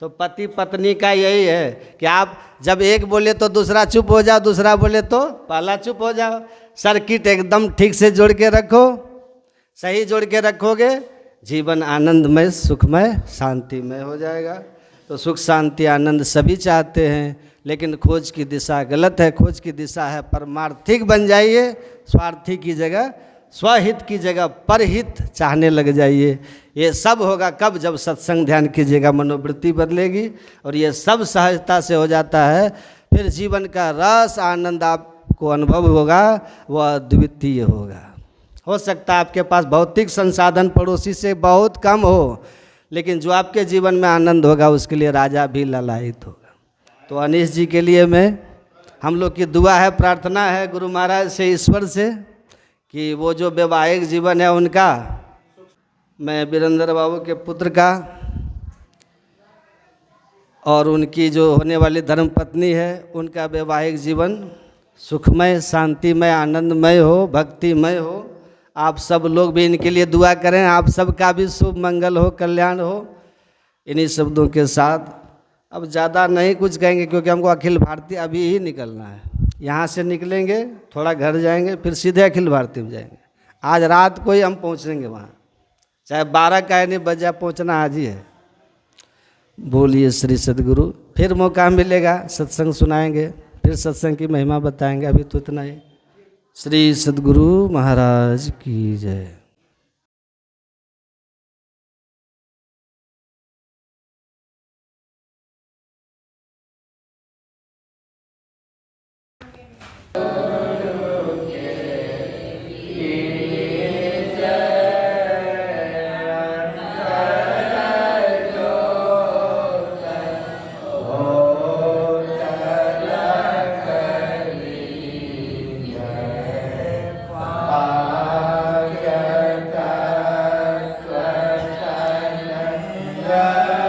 तो पति पत्नी का यही है कि आप जब एक बोले तो दूसरा चुप हो जाओ, दूसरा बोले तो पहला चुप हो जाओ। सर्किट एकदम ठीक से जोड़ के रखो, सही जोड़ के रखोगे, जीवन आनंदमय, सुखमय, शांतिमय हो जाएगा। तो सुख शांति आनंद सभी चाहते हैं, लेकिन खोज की दिशा गलत है। खोज की दिशा है परमार्थिक बन जाइए, स्वार्थी की जगह, स्वहित की जगह परहित चाहने लग जाइए। ये सब होगा कब? जब सत्संग ध्यान कीजिएगा, मनोवृत्ति बदलेगी और ये सब सहजता से हो जाता है। फिर जीवन का रस आनंद आपको अनुभव होगा, वह अद्वितीय होगा। हो सकता है आपके पास भौतिक संसाधन पड़ोसी से बहुत कम हो, लेकिन जो आपके जीवन में आनंद होगा उसके लिए राजा भी ललायित होगा। तो अनीश जी के लिए मैं हम लोग की दुआ है, प्रार्थना है गुरु महाराज से, ईश्वर से, कि वो जो वैवाहिक जीवन है उनका, मैं वीरेंद्र बाबू के पुत्र का और उनकी जो होने वाली धर्मपत्नी है उनका वैवाहिक जीवन सुखमय, शांतिमय, आनंदमय हो, भक्तिमय हो। आप सब लोग भी इनके लिए दुआ करें, आप सबका भी शुभ मंगल हो, कल्याण हो। इन्हीं शब्दों के साथ अब ज़्यादा नहीं कुछ कहेंगे, क्योंकि हमको अखिल भारतीय अभी ही निकलना है। यहाँ से निकलेंगे, थोड़ा घर जाएंगे, फिर सीधे अखिल भारतीय में जाएंगे। आज रात को ही हम पहुँचेंगे वहाँ, चाहे 12 का नहीं बजा, पहुँचना आज ही है। बोलिए श्री सद्गुरु। फिर मौका मिलेगा, सत्संग सुनाएंगे, फिर सत्संग की महिमा बताएंगे। अभी तो इतना ही। श्री सद्गुरु महाराज की जय। Yeah.